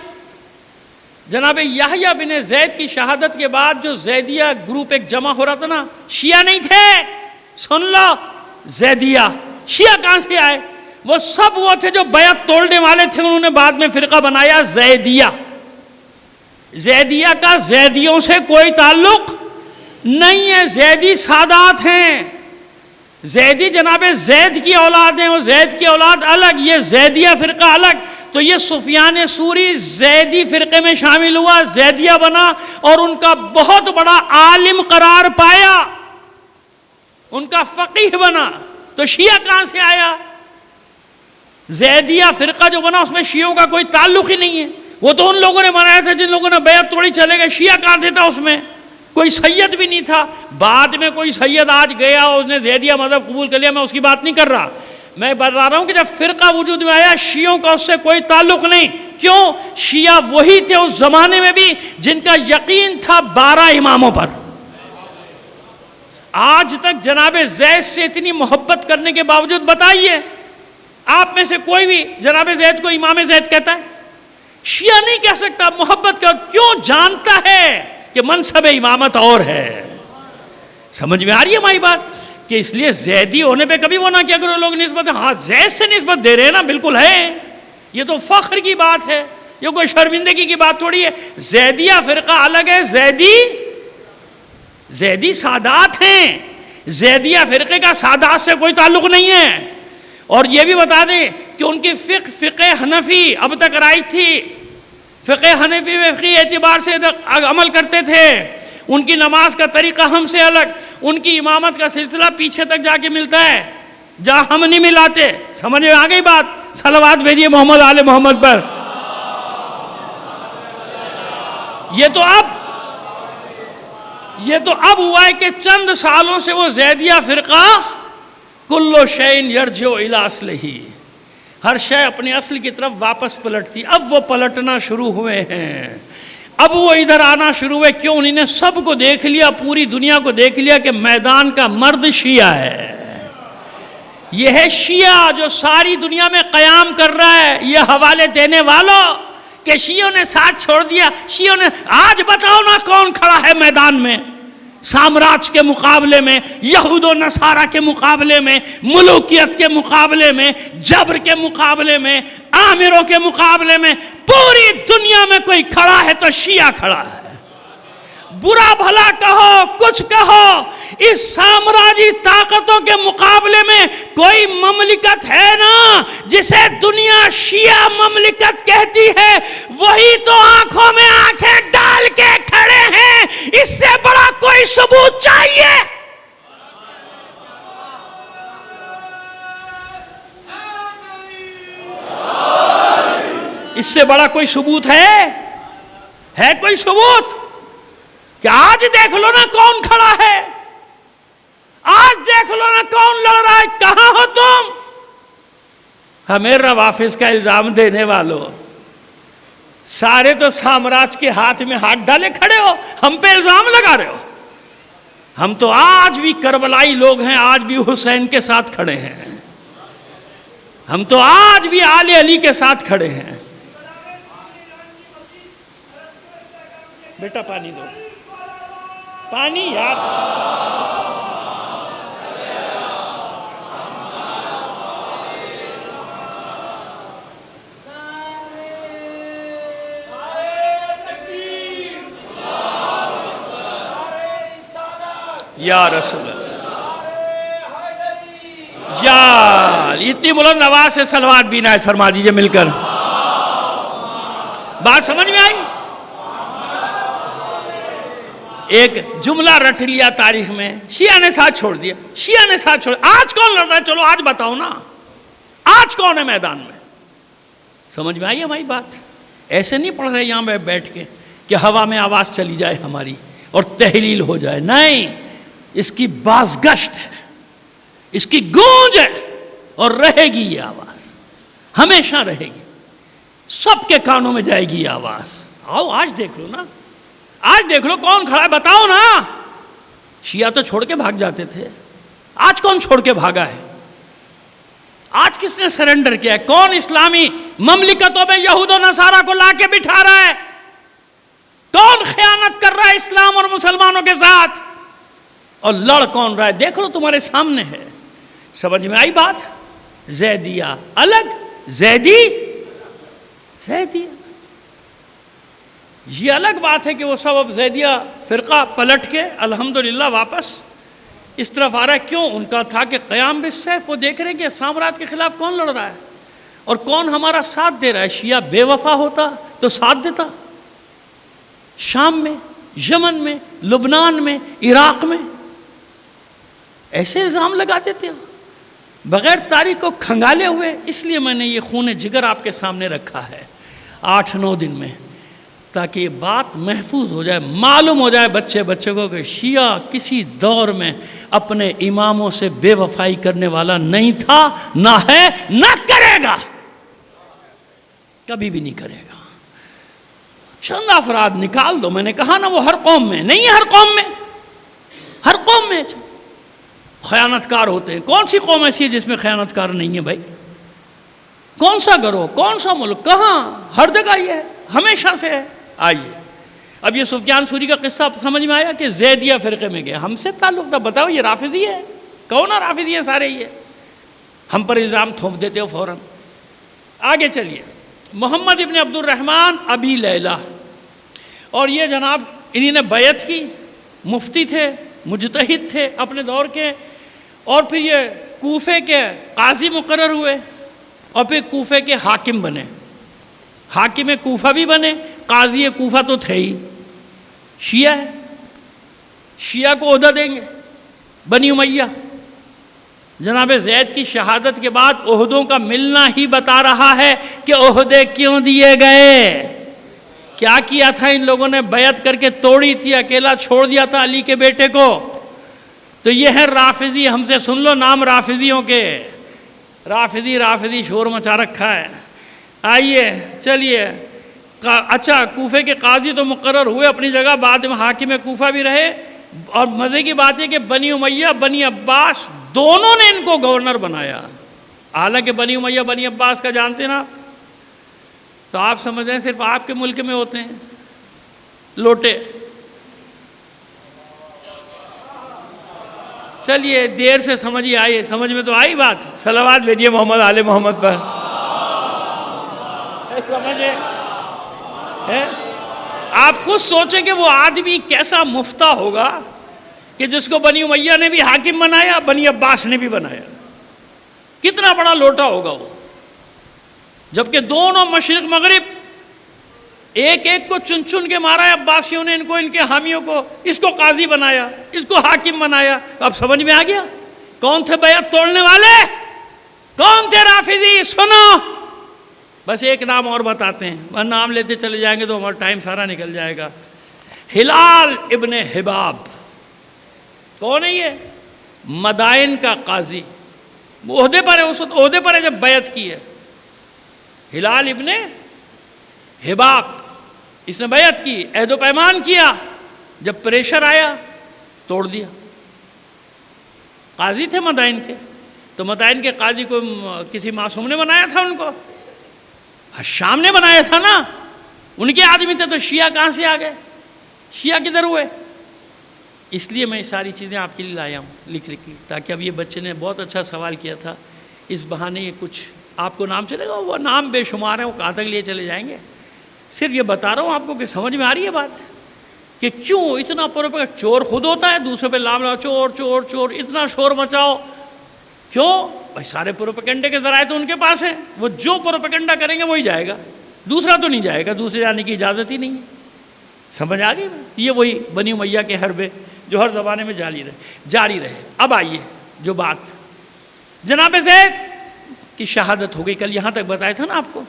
S2: جناب یحییٰ بن زید کی شہادت کے بعد جو زیدیہ گروپ ایک جمع ہو رہا تھا نا, شیعہ نہیں تھے, سن لو, زیدیہ. شیعہ کہاں سے آئے؟ وہ سب وہ تھے جو بیعت توڑنے والے تھے, انہوں نے بعد میں فرقہ بنایا زیدیہ. زیدیہ کا زیدیوں سے کوئی تعلق نہیں ہے, زیدی سادات ہیں. زیدی جناب زید کی اولاد ہیں, وہ زید کی اولاد الگ, یہ زیدیہ فرقہ الگ. تو یہ سفیان ثوری زیدی فرقے میں شامل ہوا، زیدیہ بنا اور ان کا بہت بڑا عالم قرار پایا، ان کا فقیہ بنا۔ تو شیعہ کہاں سے آیا؟ زیدیہ فرقہ جو بنا اس میں شیعوں کا کوئی تعلق ہی نہیں ہے، وہ تو ان لوگوں نے بنایا تھا جن لوگوں نے بیعت توڑی چلے گئے۔ شیعہ کہاں سے تھا؟ اس میں کوئی سید بھی نہیں تھا، بعد میں کوئی سید آج گیا اور اس نے زیدیہ مذہب قبول کر لیا، میں اس کی بات نہیں کر رہا، میں بتا رہا ہوں کہ جب فرقہ وجود میں آیا شیعوں کا اس سے کوئی تعلق نہیں۔ کیوں؟ شیعہ وہی تھے اس زمانے میں بھی جن کا یقین تھا 12 اماموں پر۔ آج تک جناب زید سے اتنی محبت کرنے کے باوجود بتائیے آپ میں سے کوئی بھی جناب زید کو امام زید کہتا ہے؟ شیعہ نہیں کہہ سکتا محبت کا، کیوں؟ جانتا ہے کہ منصب امامت اور ہے۔ سمجھ میں آ رہی ہے ہماری بات؟ کہ اس لیے زیدی ہونے پہ کبھی وہ نہ کیا کرو لوگ نسبت، ہاں زید سے نسبت دے رہے ہیں نا، بالکل ہے، یہ تو فخر کی بات ہے، یہ کوئی شرمندگی کی بات تھوڑی ہے۔ زیدیہ فرقہ الگ ہے، زیدی سادات ہیں، زیدیہ فرقے کا سادات سے کوئی تعلق نہیں ہے۔ اور یہ بھی بتا دیں کہ ان کی فقہ حنفی اب تک رائج تھی، فقہ حنفی میں فقہی اعتبار سے عمل کرتے تھے، ان کی نماز کا طریقہ ہم سے الگ، ان کی امامت کا سلسلہ پیچھے تک جا کے ملتا ہے جہاں ہم نہیں ملاتے۔ سمجھ میں آ گئی بات؟ صلوات بھیجیے محمد آل محمد پر۔ یہ تو اب ہوا ہے کہ چند سالوں سے وہ زیدیہ فرقہ کلو شین یرجع الی اصلہ، ہر شے اپنے اصل کی طرف واپس پلٹتی، اب وہ پلٹنا شروع ہوئے ہیں، اب وہ ادھر آنا شروع ہوئے۔ کیوں؟ انہوں نے سب کو دیکھ لیا، پوری دنیا کو دیکھ لیا کہ میدان کا مرد شیعہ ہے، یہ ہے شیعہ جو ساری دنیا میں قیام کر رہا ہے۔ یہ حوالے دینے والوں کہ شیعوں نے ساتھ چھوڑ دیا، شیعوں نے، آج بتاؤ نا کون کھڑا ہے میدان میں؟ سامراج کے مقابلے میں، یہود و نصارہ کے مقابلے میں، ملوکیت کے مقابلے میں، جبر کے مقابلے میں، آمروں کے مقابلے میں، پوری دنیا میں کوئی کھڑا ہے تو شیعہ کھڑا ہے۔ برا بھلا کہو، کچھ کہو، اس سامراجی طاقتوں کے مقابلے میں کوئی مملکت ہے نا جسے دنیا شیعہ مملکت کہتی ہے، وہی تو آنکھوں میں آنکھیں ڈال کے کھڑے ہیں، اس سے بڑا کوئی ثبوت چاہیے؟ اس سے بڑا کوئی ثبوت ہے کوئی ثبوت؟ کہ آج دیکھ لو نا کون کھڑا ہے، آج دیکھ لو نا کون لڑ رہا ہے، کہاں ہو تم؟ ہمیں روافظ کا الزام دینے والوں، سارے تو سامراج کے ہاتھ میں ہاتھ ڈالے کھڑے ہو، ہم پہ الزام لگا رہے ہو۔ ہم تو آج بھی کربلائی لوگ ہیں، آج بھی حسین کے ساتھ کھڑے ہیں، ہم تو آج بھی آل علی کے ساتھ کھڑے ہیں۔ بیٹا پانی دو، پانی یار۔ یا رسول اللہ، یا اتنی بلند آواز سے صلوات بھی نائت فرما دیجئے مل کر۔ بات سمجھ میں آئی؟ ایک جملہ رٹ لیا تاریخ میں، شیعہ نے ساتھ چھوڑ دیا، شیعہ نے ساتھ چھوڑ دیا، آج کون لڑ رہا ہے؟ چلو آج بتاؤ نا، آج کون ہے میدان میں؟ سمجھ میں آئی ہماری بات؟ ایسے نہیں پڑھ رہے یہاں پہ بیٹھ کے کہ ہوا میں آواز چلی جائے ہماری اور تحلیل ہو جائے، نہیں، اس کی بازگشت ہے، اس کی گونج ہے، اور رہے گی یہ آواز، ہمیشہ رہے گی، سب کے کانوں میں جائے گی یہ آواز۔ آؤ آج دیکھ لو نا، آج دیکھ لو کون کھڑا ہے، بتاؤ نا۔ شیعہ تو چھوڑ کے بھاگ جاتے تھے، آج کون چھوڑ کے بھاگا ہے؟ آج کس نے سرنڈر کیا ہے؟ کون اسلامی مملکتوں میں یہود و نصارہ کو لا کے بٹھا رہا ہے؟ کون خیانت کر رہا ہے اسلام اور مسلمانوں کے ساتھ؟ اور لڑ کون رہا ہے؟ دیکھ لو تمہارے سامنے ہے۔ سمجھ میں آئی بات؟ زیدیہ الگ، زیدی یہ الگ بات ہے کہ وہ سب اب زیدیہ فرقہ پلٹ کے الحمدللہ واپس اس طرف آ رہا ہے۔ کیوں؟ ان کا تھا کہ قیام بالسیف، وہ دیکھ رہے ہیں کہ سامراج کے خلاف کون لڑ رہا ہے، اور کون ہمارا ساتھ دے رہا ہے؟ شیعہ بے وفا ہوتا تو ساتھ دیتا، شام میں، یمن میں، لبنان میں، عراق میں ایسے الزام لگاتے تھے بغیر تاریخ کو کھنگالے ہوئے۔ اس لیے میں نے یہ خون جگر آپ کے سامنے رکھا ہے 8-9 دن میں، تاکہ یہ بات محفوظ ہو جائے، معلوم ہو جائے بچے کو کہ شیعہ کسی دور میں اپنے اماموں سے بے وفائی کرنے والا نہیں تھا، نہ ہے، نہ کرے گا، کبھی بھی نہیں کرے گا۔ چند افراد نکال دو، میں نے کہا نا وہ ہر قوم میں نہیں ہے، ہر قوم میں خیانت کار ہوتے ہیں۔ کون سی قوم ایسی ہے جس میں خیانت کار نہیں ہے بھائی؟ کون سا گروہ، کون سا ملک، کہاں؟ ہر جگہ یہ ہے، ہمیشہ سے ہے۔ آئیے اب یہ سفیان ثوری کا قصہ سمجھ میں آیا کہ زیدیہ فرقے میں گیا، ہم سے تعلق تھا، بتاؤ یہ رافضی ہے؟ کون ہے رافضی ہے؟ سارے یہ ہم پر الزام تھوپ دیتے ہو فوراً۔ آگے چلیے، محمد ابن عبد الرحمن ابی لیلہ، اور یہ جناب انہی نے بیعت کی، مفتی تھے، مجتہد تھے اپنے دور کے، اور پھر یہ کوفے کے قاضی مقرر ہوئے، اور پھر کوفے کے حاکم بنے، حاکم کوفہ بھی بنے، قاضی کوفہ تو تھے ہی، شیعہ ہے، شیعہ کو عہدہ دیں گے بنی امیہ۔ جناب زید کی شہادت کے بعد عہدوں کا ملنا ہی بتا رہا ہے کہ عہدے کیوں دیے گئے۔ کیا کیا تھا ان لوگوں نے؟ بیعت کر کے توڑی تھی، اکیلا چھوڑ دیا تھا علی کے بیٹے کو۔ تو یہ ہے رافضی، ہم سے سن لو نام رافضیوں کے، رافضی شور مچا رکھا ہے۔ آئیے چلیے، اچھا کوفے کے قاضی تو مقرر ہوئے اپنی جگہ، بعد میں حاکم کوفہ بھی رہے، اور مزے کی بات ہے کہ بنی امیہ، بنی عباس دونوں نے ان کو گورنر بنایا۔ حالانکہ بنی امیہ بنی عباس کا جانتے ہیں نا، تو آپ سمجھ رہے ہیں صرف آپ کے ملک میں ہوتے ہیں لوٹے۔ چلیے دیر سے سمجھ آئی، سمجھ میں تو آئی بات۔ صلوات بھیجیے محمد آل محمد پر۔ سمجھے؟ آپ خود سوچیں کہ وہ آدمی کیسا مفتہ ہوگا کہ جس کو بنی امیہ نے بھی حاکم بنایا، بنی عباس نے بھی بنایا، کتنا بڑا لوٹا ہوگا وہ، جبکہ دونوں مشرق مغرب ایک کو چن کے مارا ہے عباسیوں نے، ان کو، ان کے حامیوں کو، اس کو قاضی بنایا، اس کو حاکم بنایا۔ اب سمجھ میں آ گیا کون تھے بیعت توڑنے والے، کون تھے رافضی؟ سنو بس ایک نام اور بتاتے ہیں، وہ نام لیتے چلے جائیں گے تو ہمارا ٹائم سارا نکل جائے گا۔ ہلال ابن حباب، کون ہے یہ؟ مدائن کا قاضی، عہدے پر ہے، اس وقت عہدے پر ہے جب بیعت کی ہے۔ ہلال ابن حباب، اس نے بیعت کی، عہد و پیمان کیا، جب پریشر آیا توڑ دیا۔ قاضی تھے مدائن کے، تو مدائن کے قاضی کو کسی معصوم نے بنایا تھا؟ ان کو شام نے بنایا تھا نا، ان کے آدمی تھے، تو شیعہ کہاں سے آ گئے؟ شیعہ کدھر ہوئے؟ اس لیے میں یہ ساری چیزیں آپ کے لیے لایا ہوں لکھ کے، تاکہ اب یہ بچے نے بہت اچھا سوال کیا تھا، اس بہانے یہ کچھ آپ کو نام چلے گا، وہ نام بے شمار ہیں، وہ کہاں تک لیے چلے جائیں گے۔ صرف یہ بتا رہا ہوں آپ کو کہ سمجھ میں آ رہی ہے بات کہ کیوں اتنا پروپیگنڈا؟ چور خود ہوتا ہے، دوسرے پہ لام چور چور چور، اتنا شور مچاؤ کیوں بھائی؟ سارے پروپیگنڈے کے ذرائع تو ان کے پاس ہیں، وہ جو پروپیگنڈا کریں گے وہی جائے گا، دوسرا تو نہیں جائے گا، دوسرے جانے کی اجازت ہی نہیں ہے۔ سمجھ آ گئی؟ یہ وہی بنی امیہ کے حربے جو ہر زمانے میں جاری رہے۔ اب آئیے جو بات، جناب زید کی شہادت ہو گئی، کل یہاں تک بتایا تھا نا آپ کو،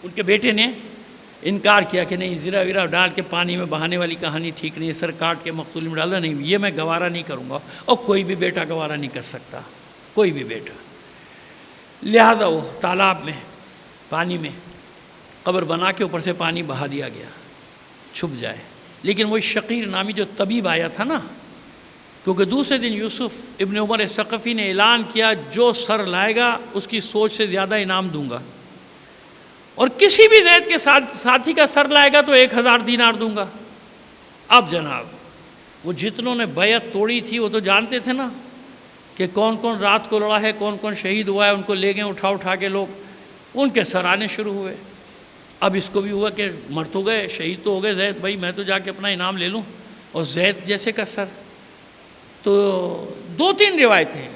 S2: ان کے بیٹے نے انکار کیا کہ نہیں، زیرہ ویرہ ڈال کے پانی میں بہانے والی کہانی ٹھیک نہیں ہے، سر کاٹ کے مقتول میں ڈالنا نہیں، یہ میں گوارہ نہیں کروں گا، اور کوئی بھی بیٹا گوارہ نہیں کر سکتا، کوئی بھی بیٹا۔ لہٰذا وہ تالاب میں، پانی میں قبر بنا کے اوپر سے پانی بہا دیا گیا، چھپ جائے۔ لیکن وہ شقیر نامی جو طبیب آیا تھا نا، کیونکہ دوسرے دن یوسف ابن عمر ثقفی نے اعلان کیا جو سر لائے گا اس کی سوچ سے زیادہ انعام دوں گا، اور کسی بھی زید کے ساتھی کا سر لائے گا تو 1000 دینار دوں گا۔ اب جناب وہ جتنوں نے بیعت توڑی تھی وہ تو جانتے تھے نا کہ کون کون رات کو لڑا ہے، کون کون شہید ہوا ہے، ان کو لے گئے اٹھا کے لوگ، ان کے سر آنے شروع ہوئے۔ اب اس کو بھی ہوا کہ مر تو گئے، شہید تو ہو گئے زید بھائی، میں تو جا کے اپنا انعام لے لوں، اور زید جیسے کا سر۔ تو 2-3 روایتیں،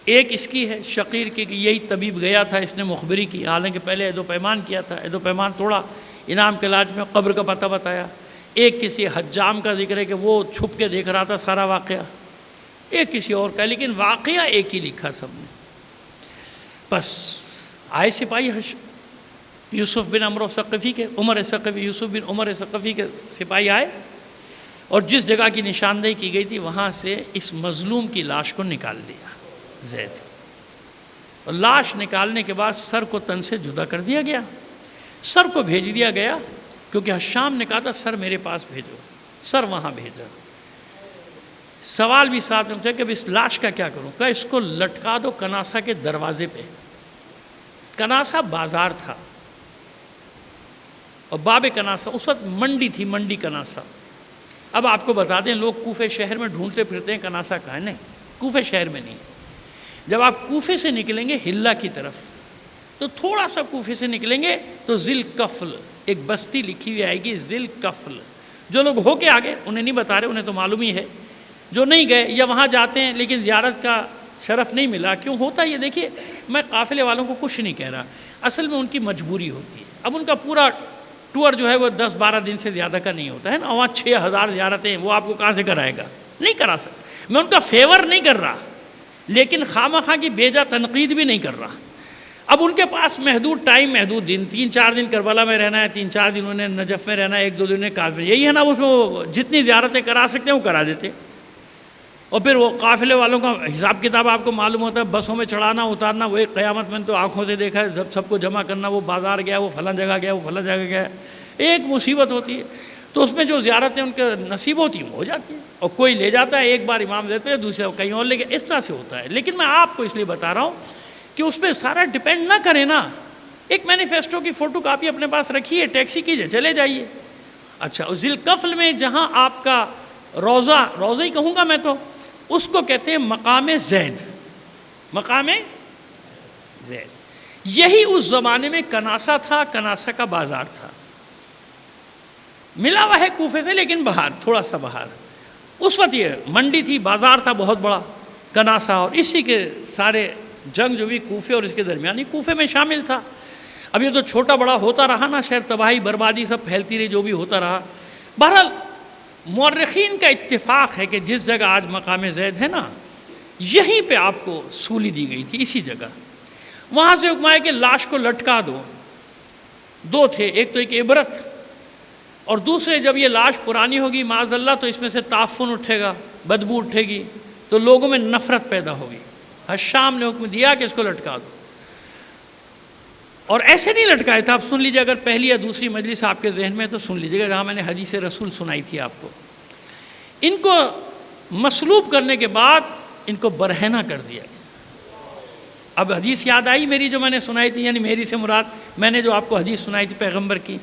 S2: ایک اس کی ہے شقیر کی کہ یہی طبیب گیا تھا، اس نے مخبری کی، حالانکہ پہلے عہد و پیمان کیا تھا، عہد و پیمان توڑا، انعام کے علاج میں قبر کا پتہ بتایا۔ ایک کسی حجام کا ذکر ہے کہ وہ چھپ کے دیکھ رہا تھا سارا واقعہ، ایک کسی اور کا، لیکن واقعہ ایک ہی لکھا سب نے۔ بس آئے سپاہی یوسف بن عمرو ثقفی کے، عمر ثقفی، یوسف بن عمر ثقفی کے سپاہی آئے، اور جس جگہ کی نشاندہی کی گئی تھی وہاں سے اس مظلوم کی لاش کو نکال لیا زید، اور لاش نکالنے کے بعد سر کو تن سے جدا کر دیا گیا، سر کو بھیج دیا گیا، کیونکہ حشام نے کہا تھا سر میرے پاس بھیجو، سر وہاں بھیجا۔ سوال بھی ساتھ میں پوچھا کہ اب اس لاش کا کیا کروں؟ کہا اس کو لٹکا دو کناسا کے دروازے پہ۔ کناسا بازار تھا، اور باب کناسا اس وقت منڈی تھی، منڈی کناسا۔ اب آپ کو بتا دیں لوگ کوفے شہر میں ڈھونڈتے پھرتے ہیں کناسا کہاں ہے، نہیں، کوفے شہر میں نہیں۔ جب آپ کوفے سے نکلیں گے ہلا کی طرف، تو تھوڑا سا کوفے سے نکلیں گے تو ذی الکفل ایک بستی لکھی ہوئی آئے گی، ذی الکفل۔ جو لوگ ہو کے آگے انہیں نہیں بتا رہے، انہیں تو معلوم ہی ہے، جو نہیں گئے یا وہاں جاتے ہیں لیکن زیارت کا شرف نہیں ملا، کیوں ہوتا ہے یہ؟ دیکھیے میں قافلے والوں کو کچھ نہیں کہہ رہا، اصل میں ان کی مجبوری ہوتی ہے۔ اب ان کا پورا ٹور جو ہے وہ 10-12 دن سے زیادہ کا نہیں ہوتا ہے نا، وہاں 6000 زیارتیں ہیں، وہ آپ کو کہاں سے کرائے گا؟ نہیں کرا سکتا۔ میں ان کا فیور نہیں کر رہا، لیکن خواہ کی بیجا تنقید بھی نہیں کر رہا۔ اب ان کے پاس محدود ٹائم، محدود دن، 3-4 دن کربلا میں رہنا ہے، 3-4 دن انہیں نجف میں رہنا ہے، 1-2 دن کاظم میں، یہی ہے نا، اس میں وہ جتنی زیارتیں کرا سکتے ہیں وہ کرا دیتے۔ اور پھر وہ قافلے والوں کا حساب کتاب آپ کو معلوم ہوتا ہے، بسوں میں چڑھانا اتارنا، وہ ایک قیامت میں تو آنکھوں سے دیکھا ہے، جب سب کو جمع کرنا، وہ بازار گیا، وہ فلاں جگہ گیا، وہ فلاں جگہ گیا، ایک مصیبت ہوتی ہے۔ تو اس میں جو زیارتیں ان کے نصیب ہوتی ہیں وہ ہو جاتی ہیں، اور کوئی لے جاتا ہے، ایک بار امام دیتے ہیں، دوسرے کہیں اور لے کے، اس طرح سے ہوتا ہے۔ لیکن میں آپ کو اس لیے بتا رہا ہوں کہ اس پہ سارا ڈیپینڈ نہ کریں نا۔ ایک مینیفیسٹو کی فوٹو کاپی اپنے پاس رکھیے، ٹیکسی کیجئے، چلے جائیے۔ اچھا، ذی الکفل میں جہاں آپ کا روضہ ہی کہوں گا میں تو، اس کو کہتے ہیں مقام زید، مقام زید۔ یہی اس زمانے میں کناسا تھا، کناسا کا بازار تھا، ملا ہوا ہے کوفے سے لیکن باہر، تھوڑا سا باہر۔ اس وقت یہ منڈی تھی، بازار تھا بہت بڑا کناسا، اور اسی کے سارے جنگ جو بھی کوفے اور اس کے درمیان ہی کوفے میں شامل تھا۔ اب یہ تو چھوٹا بڑا ہوتا رہا نا، شہر تباہی بربادی سب پھیلتی رہی، جو بھی ہوتا رہا۔ بہرحال مورخین کا اتفاق ہے کہ جس جگہ آج مقام زید ہے نا، یہیں پہ آپ کو سولی دی گئی تھی، اسی جگہ۔ وہاں سے حکم آیا کہ لاش کو لٹکا دو۔ دو تھے، ایک تو ایک عبرت، اور دوسرے جب یہ لاش پرانی ہوگی معاذ اللہ تو اس میں سے تعفن اٹھے گا، بدبو اٹھے گی، تو لوگوں میں نفرت پیدا ہوگی۔ حشام نے حکم دیا کہ اس کو لٹکا دو، اور ایسے نہیں لٹکائے تھا۔ آپ سن لیجیے، اگر پہلی یا دوسری مجلس آپ کے ذہن میں تو سن لیجیے گا، جہاں میں نے حدیث رسول سنائی تھی آپ کو۔ ان کو مصلوب کرنے کے بعد ان کو برہنہ کر دیا گیا۔ اب حدیث یاد آئی میری جو میں نے سنائی تھی، یعنی میری سے مراد میں نے جو آپ کو حدیث سنائی تھی پیغمبر کی،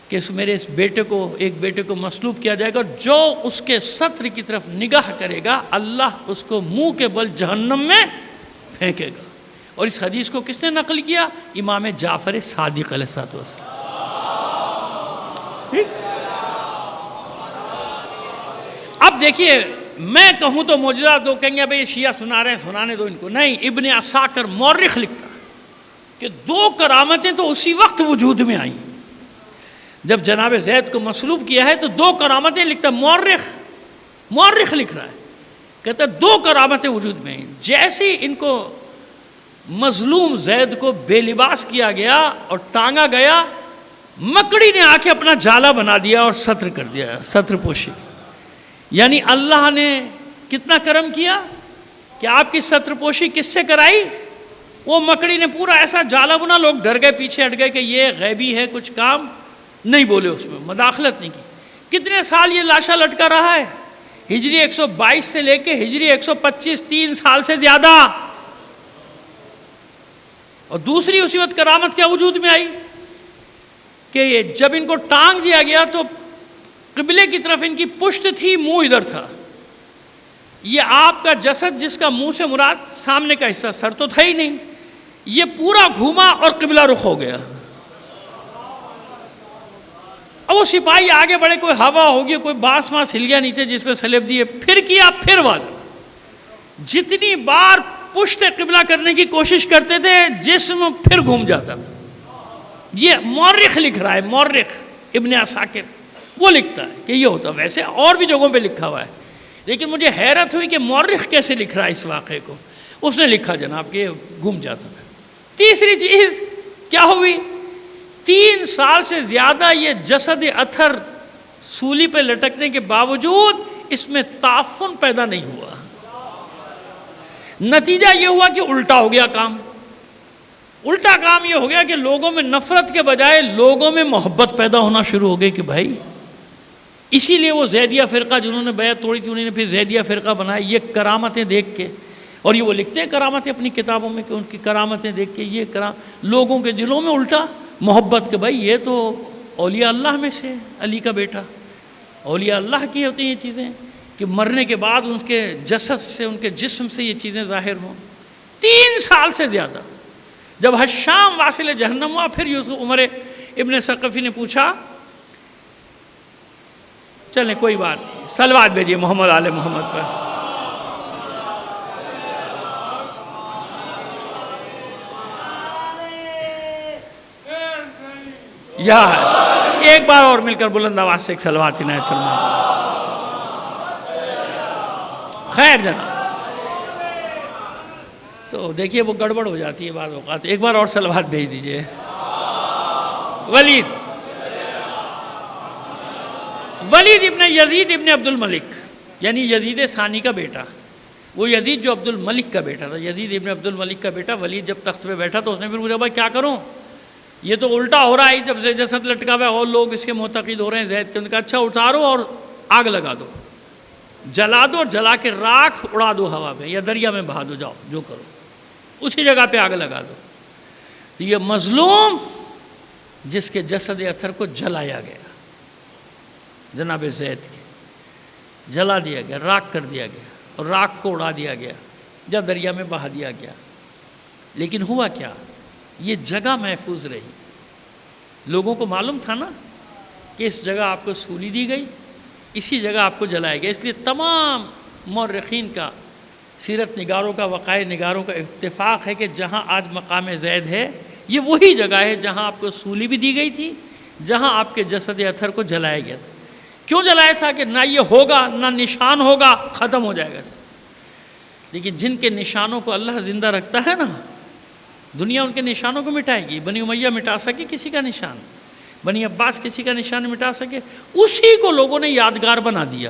S2: کہ میرے اس بیٹے کو، ایک بیٹے کو مصلوب کیا جائے گا، اور جو اس کے سطر کی طرف نگاہ کرے گا اللہ اس کو منہ کے بل جہنم میں پھینکے گا۔ اور اس حدیث کو کس نے نقل کیا؟ امام جعفر صادق علیہ السلام۔ اب دیکھیے، میں کہوں تو معجزہ، تو کہیں گے بھئی شیعہ سنا رہے ہیں، سنانے دو ان کو۔ نہیں، ابن عساکر مورخ لکھتا کہ 2 کرامتیں تو اسی وقت وجود میں آئیں جب جناب زید کو مصلوب کیا ہے، تو 2 کرامتیں لکھتا مورخ لکھ رہا ہے، کہتا ہے 2 کرامتیں وجود میں ہیں۔ جیسے ان کو مظلوم زید کو بے لباس کیا گیا اور ٹانگا گیا، مکڑی نے آ کے اپنا جالا بنا دیا اور ستر کر دیا، ستر پوشی۔ یعنی اللہ نے کتنا کرم کیا کہ آپ کی ستر پوشی کس سے کرائی؟ وہ مکڑی نے پورا ایسا جالا بنا، لوگ ڈر گئے، پیچھے ہٹ گئے کہ یہ غیبی ہے، کچھ کام نہیں بولے، اس میں مداخلت نہیں کی۔ کتنے سال یہ لاشا لٹکا رہا ہے؟ ہجری 122 سے لے کے ہجری 125، 3 سال سے زیادہ۔ اور دوسری اسی وقت کرامت کیا وجود میں آئی کہ جب ان کو ٹانگ دیا گیا تو قبلے کی طرف ان کی پشت تھی، منہ ادھر تھا۔ یہ آپ کا جسد جس کا منہ سے مراد سامنے کا حصہ، سر تو تھا ہی نہیں، یہ پورا گھوما اور قبلہ رخ ہو گیا۔ اب وہ سپاہی آگے بڑھے، کوئی ہوا ہوگی، کوئی بانس ہل گیا نیچے جس پہ سلیب دیے، پھر کیا، پھر وعدہ۔ جتنی بار پشت قبلہ کرنے کی کوشش کرتے تھے، جسم پھر گھوم جاتا تھا۔ یہ مورخ لکھ رہا ہے، مورخ ابن عساکر وہ لکھتا ہے کہ یہ ہوتا، ویسے اور بھی جگہوں پہ لکھا ہوا ہے، لیکن مجھے حیرت ہوئی کہ مورخ کیسے لکھ رہا ہے اس واقعے کو۔ اس نے لکھا جناب کہ گھوم جاتا تھا۔ تیسری چیز کیا ہوئی، 3 سال سے زیادہ یہ جسد اطہر سولی پہ لٹکنے کے باوجود اس میں تعفن پیدا نہیں ہوا۔ نتیجہ یہ ہوا کہ الٹا ہو گیا کام۔ الٹا کام یہ ہو گیا کہ لوگوں میں نفرت کے بجائے لوگوں میں محبت پیدا ہونا شروع ہو گئی کہ بھائی، اسی لیے وہ زیدیہ فرقہ جنہوں نے بیعت توڑی تھی، انہوں نے پھر زیدیہ فرقہ بنایا، یہ کرامتیں دیکھ کے، اور یہ وہ لکھتے ہیں کرامتیں اپنی کتابوں میں کہ ان کی کرامتیں دیکھ کے یہ لوگوں کے دلوں میں الٹا محبت کہ بھائی یہ تو اولیاء اللہ میں سے علی کا بیٹا، اولیاء اللہ کی ہوتی ہیں یہ چیزیں کہ مرنے کے بعد ان کے جسد سے، ان کے جسم سے یہ چیزیں ظاہر ہوں۔ 3 سال سے زیادہ۔ جب حشام واصل جہنم ہوا، پھر یوسف عمر ابن ثقفی نے پوچھا، چلیں کوئی بات نہیں، صلوات بھیجیے محمد آل محمد پر۔ یا ایک بار اور مل کر بلند آواز سے ایک صلوات عنایت فرمائیں۔ خیر جناب، تو دیکھیے وہ گڑبڑ ہو جاتی ہے بعض اوقات، ایک بار اور صلوات بھیج دیجئے۔ ولید ابن یزید ابن عبد الملک، یعنی یزید ثانی کا بیٹا، وہ یزید جو عبد الملک کا بیٹا تھا، یزید ابن عبد الملک کا بیٹا ولید جب تخت پہ بیٹھا تو اس نے پھر پوچھا بھائی کیا کروں، یہ تو الٹا ہو رہا ہے، جب جسد لٹکا ہوا ہے اور لوگ اس کے معتقد ہو رہے ہیں زید کے، ان کا اچھا اتارو اور آگ لگا دو، جلا دو اور جلا کے راکھ اڑا دو ہوا میں یا دریا میں بہا دو، جاؤ جو کرو، اسی جگہ پہ آگ لگا دو۔ تو یہ مظلوم جس کے جسد اطہر کو جلایا گیا، جناب زید کے جلا دیا گیا، راکھ کر دیا گیا اور راکھ کو اڑا دیا گیا یا دریا میں بہا دیا گیا، لیکن ہوا کیا، یہ جگہ محفوظ رہی۔ لوگوں کو معلوم تھا نا کہ اس جگہ آپ کو سولی دی گئی، اسی جگہ آپ کو جلایا گیا، اس لیے تمام مورخین کا، سیرت نگاروں کا، وقائع نگاروں کا اتفاق ہے کہ جہاں آج مقام زید ہے یہ وہی جگہ ہے جہاں آپ کو سولی بھی دی گئی تھی، جہاں آپ کے جسد اطہر کو جلایا گیا تھا۔ کیوں جلایا تھا کہ نہ یہ ہوگا نہ نشان ہوگا، ختم ہو جائے گا سب۔ لیکن جن کے نشانوں کو اللہ زندہ رکھتا ہے نا، دنیا ان کے نشانوں کو مٹائے گی۔ بنی امیہ مٹا سکے کسی کا نشان، بنی عباس کسی کا نشان نہیں مٹا سکے، اسی کو لوگوں نے یادگار بنا دیا،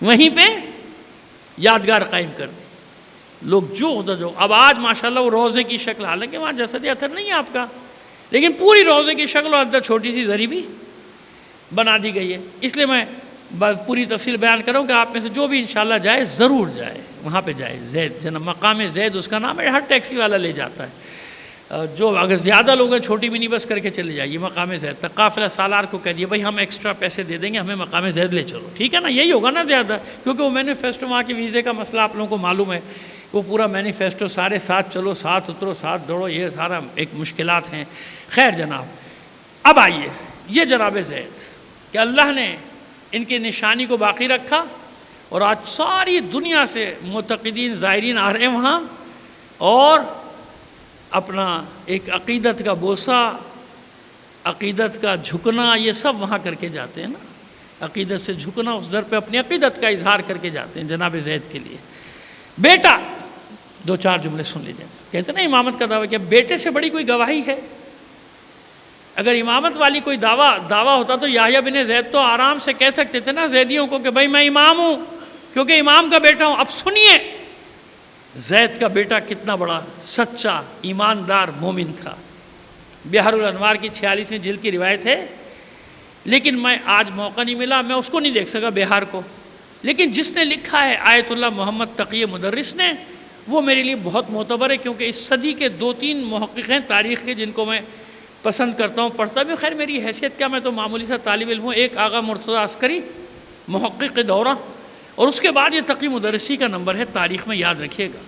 S2: وہیں پہ یادگار قائم کر دی۔ لوگ جو اب آج ماشاءاللہ وہ روزے کی شکل، حالانکہ وہاں جسد اطہر نہیں ہے آپ کا، لیکن پوری روزے کی شکل اور اندر چھوٹی سی زری بھی بنا دی گئی ہے۔ اس لیے میں پوری تفصیل بیان کروں کہ آپ میں سے جو بھی انشاءاللہ جائے ضرور جائے، وہاں پہ جائے۔ زید جناب مقام زید اس کا نام ہے، ہر ٹیکسی والا لے جاتا ہے، جو اگر زیادہ لوگ ہیں چھوٹی منی بس کر کے چلے جائیے مقام زید تک، قافلہ سالار کو کہہ دیے بھائی ہم ایکسٹرا پیسے دے دیں گے، ہمیں مقام زید لے چلو، ٹھیک ہے نا، یہی ہوگا نا زیادہ، کیونکہ وہ مینیفیسٹو وہاں کے ویزے کا مسئلہ آپ لوگوں کو معلوم ہے، وہ پورا مینیفیسٹو سارے ساتھ چلو، ساتھ اترو، ساتھ دوڑو، یہ سارا ایک مشکلات ہیں۔ خیر جناب، اب آئیے یہ جناب زید کہ اللہ نے ان کی نشانی کو باقی رکھا، اور آج ساری دنیا سے معتقدین زائرین آ رہے ہیں وہاں، اور اپنا ایک عقیدت کا بوسہ، عقیدت کا جھکنا، یہ سب وہاں کر کے جاتے ہیں نا، عقیدت سے جھکنا، اس در پہ اپنی عقیدت کا اظہار کر کے جاتے ہیں جناب زید کے لیے۔ بیٹا، 2-4 جملے سن لیجئے، کہتے ہیں نا امامت کا دعویٰ کیا، بیٹے سے بڑی کوئی گواہی ہے؟ اگر امامت والی کوئی دعویٰ ہوتا تو یحییٰ بن زید تو آرام سے کہہ سکتے تھے نا زیدیوں کو کہ بھائی میں امام ہوں، کیونکہ امام کا بیٹا ہوں۔ اب سنیے زید کا بیٹا کتنا بڑا سچا ایماندار مومن تھا۔ بحر الانوار کی 46ویں جلد کی روایت ہے، لیکن میں آج موقع نہیں ملا، میں اس کو نہیں دیکھ سکا بحار کو، لیکن جس نے لکھا ہے آیت اللہ محمد تقی مدرس نے، وہ میرے لیے بہت معتبر ہے، کیونکہ اس صدی کے 2-3 محقق ہیں تاریخ کے جن کو میں پسند کرتا ہوں، پڑھتا بھی، خیر میری حیثیت کیا، میں تو معمولی سا طالب علم ہوں۔ ایک آغا مرتضیٰ عسکری محقق دورہ، اور اس کے بعد یہ تقی مدرسی کا نمبر ہے، تاریخ میں یاد رکھیے گا،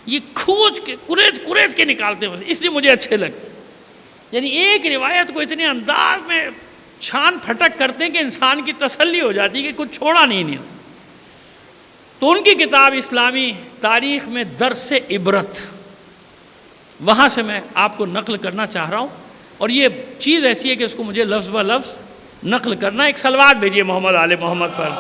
S2: یہ کھوج کے قرید کے نکالتے ہیں، اس لیے مجھے اچھے لگتے، یعنی ایک روایت کو اتنے انداز میں چھان پھٹک کرتے ہیں کہ انسان کی تسلی ہو جاتی ہے کہ کچھ چھوڑا نہیں۔ تو ان کی کتاب اسلامی تاریخ میں درس عبرت، وہاں سے میں آپ کو نقل کرنا چاہ رہا ہوں، اور یہ چیز ایسی ہے کہ اس کو مجھے لفظ بہ لفظ نقل کرنا۔ ایک صلوات بھیجیے محمد آل محمد پر۔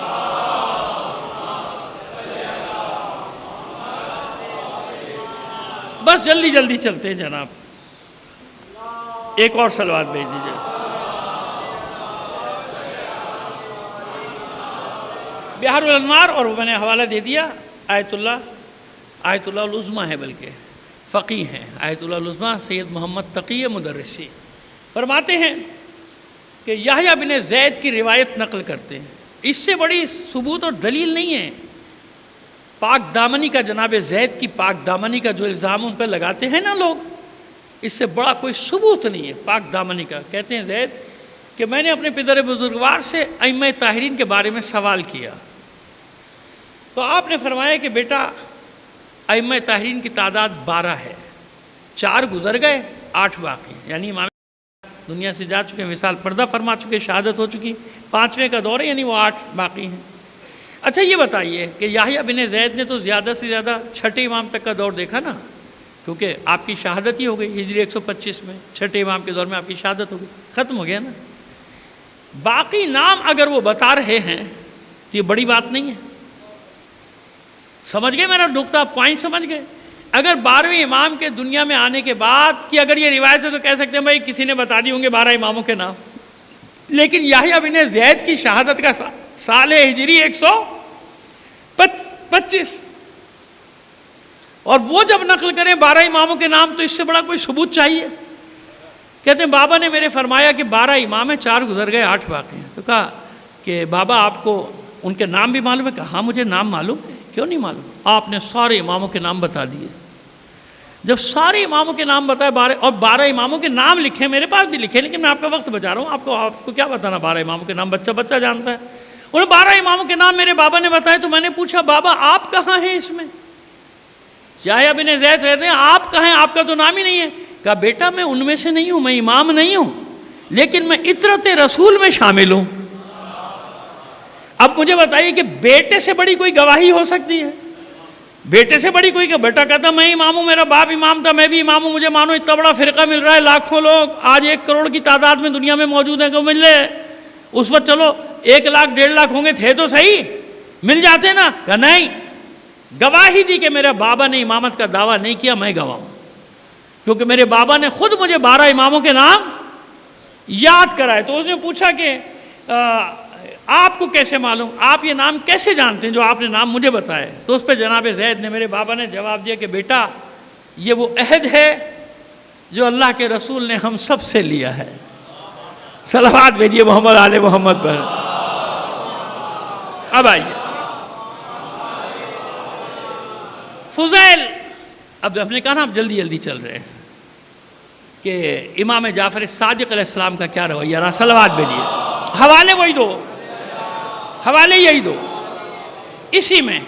S2: بس جلدی جلدی چلتے ہیں جناب، ایک اور صلوات بھیج دیجیے۔ بحار الانوار، اور وہ میں نے حوالہ دے دیا، آیت اللہ العظمیٰ ہے، بلکہ فقیہ ہیں، آیت اللہ العظمیٰ سید محمد تقی مدرسی فرماتے ہیں کہ یحییٰ بن زید کی روایت نقل کرتے ہیں، اس سے بڑی ثبوت اور دلیل نہیں ہے۔ پاک دامنی کا، جناب زید کی پاک دامنی کا جو الزام ان پہ لگاتے ہیں نا لوگ، اس سے بڑا کوئی ثبوت نہیں ہے پاک دامنی کا۔ کہتے ہیں زید کہ میں نے اپنے پدر بزرگوار سے ائمہ طاہرین کے بارے میں سوال کیا، تو آپ نے فرمایا کہ بیٹا ائمہ طاہرین کی تعداد 12 ہے، 4 گزر گئے، 8 باقی ہیں، یعنی امام دنیا سے جا چکے ہیں، وصال پردہ فرما چکے، شہادت ہو چکی، 5ویں کا دور ہے، یعنی وہ 8 باقی ہیں۔ اچھا یہ بتائیے کہ یحییٰ بن زید نے تو زیادہ سے زیادہ 6 امام تک کا دور دیکھا نا، کیونکہ آپ کی شہادت ہی ہو گئی ہجری 125 میں، 6 امام کے دور میں آپ کی شہادت ہو گئی، ختم ہو گیا نا۔ باقی نام اگر وہ بتا رہے ہیں تو یہ بڑی بات نہیں ہے، سمجھ گئے میرا نقطہ، پوائنٹ سمجھ گئے؟ اگر 12ویں امام کے دنیا میں آنے کے بعد کی اگر یہ روایت ہے تو کہہ سکتے ہیں بھائی کسی نے بتا دی ہوں گے 12 اماموں کے نام، لیکن یحییٰ بن زید کی شہادت کا سال ہجری 125، اور وہ جب نقل کریں 12 اماموں کے نام تو اس سے بڑا کوئی ثبوت چاہیے۔ کہتے ہیں بابا نے میرے فرمایا کہ 12 امام ہیں، 4 گزر گئے، 8 باقی ہیں۔ تو کہا کہ بابا آپ کو ان کے نام بھی معلوم ہے؟ کہا ہاں مجھے نام معلوم ہے۔ کیوں نہیں معلوم؟ آپ نے سارے اماموں کے نام بتا دیے۔ جب سارے اماموں کے نام بتائے 12 اور 12 اماموں کے نام لکھے، میرے پاس بھی لکھے، لیکن میں آپ کا وقت بچا رہا ہوں، آپ کو کیا بتانا 12 اماموں کے نام، بچہ جانتا ہے۔ انہیں 12 اماموں کے نام میرے بابا نے بتائے، تو میں نے پوچھا بابا آپ کہاں ہیں اس میں؟ یحییٰ بن زید کہتے ہیں آپ کہاں ہیں، آپ کا تو نام ہی نہیں ہے۔ کہا بیٹا میں ان میں سے نہیں ہوں، میں امام نہیں ہوں، لیکن میں اطرت رسول میں شامل ہوں۔ اب مجھے بتائیے کہ بیٹے سے بڑی کوئی گواہی ہو سکتی ہے؟ بیٹے سے بڑی کوئی، کہ بیٹا کہتا میں امام ہوں، میرا باپ امام تھا، میں بھی امام ہوں، مجھے مانو اتنا بڑا فرقہ مل رہا ہے، لاکھوں لوگ آج 1 کروڑ کی تعداد میں دنیا میں موجود ہیں، کہ مل رہے اس وقت چلو 1 لاکھ 1.5 لاکھ ہوں گے، تھے تو صحیح، مل جاتے نا۔ کہ نہیں، گواہی دی کہ میرے بابا نے امامت کا دعویٰ نہیں کیا، میں گواہ ہوں، کیونکہ میرے بابا نے خود مجھے 12 اماموں کے نام یاد کرائے۔ تو اس نے پوچھا کہ آپ کو کیسے معلوم، آپ یہ نام کیسے جانتے ہیں جو آپ نے نام مجھے بتائے؟ تو اس پہ جناب زید نے، میرے بابا نے جواب دیا کہ بیٹا یہ وہ عہد ہے جو اللہ کے رسول نے ہم سب سے لیا ہے۔ صلوات بھیجیے محمد آل محمد پر۔ اب آئیے فضیل، اب ہم نے کہا نا اب جلدی جلدی چل رہے ہیں کہ امام جعفر صادق علیہ السلام کا کیا رویہ رہا۔ صلوات بھیجیے، حوالے وہی دو، حوالے یہی دو۔ اسی میں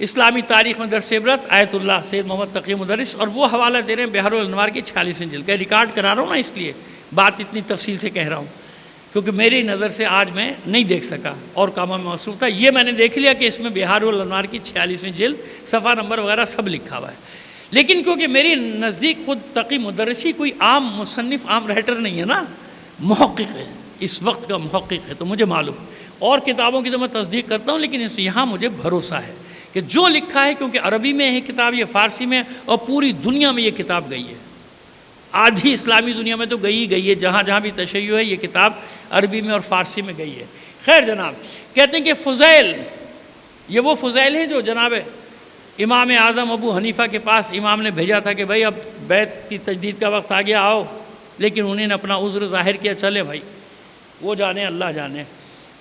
S2: اسلامی تاریخ میں درس عبرت، آیت اللہ سید محمد تقی مدرس، اور وہ حوالہ دے رہے ہیں بحار الانوار کی 46ویں جلد کا، ریکارڈ کرا رہا ہوں نا، اس لیے بات اتنی تفصیل سے کہہ رہا ہوں، کیونکہ میری نظر سے آج میں نہیں دیکھ سکا اور کاموں میں مصروف تھا۔ یہ میں نے دیکھ لیا کہ اس میں بحار الانوار کی 46ویں جلد، صفحہ نمبر وغیرہ سب لکھا ہوا ہے، لیکن کیونکہ میری نزدیک خود تقی مدرسی کوئی عام مصنف، عام رائٹر نہیں ہے نا، محقق ہے، اس وقت کا محقق ہے، تو مجھے معلوم، اور کتابوں کی تو میں تصدیق کرتا ہوں، لیکن یہاں مجھے بھروسہ ہے کہ جو لکھا ہے، کیونکہ عربی میں ہے کتاب، یہ فارسی میں، اور پوری دنیا میں یہ کتاب گئی ہے، آدھی اسلامی دنیا میں تو گئی ہے، جہاں جہاں بھی تشیع ہے یہ کتاب عربی میں اور فارسی میں گئی ہے۔ خیر جناب، کہتے ہیں کہ فضیل، یہ وہ فضیل ہیں جو جناب امام اعظم ابو حنیفہ کے پاس امام نے بھیجا تھا کہ بھائی اب بیت کی تجدید کا وقت آ گیا، آؤ، لیکن انہیں نے اپنا عذر ظاہر کیا، چلے بھائی، وہ جانے، اللہ جانے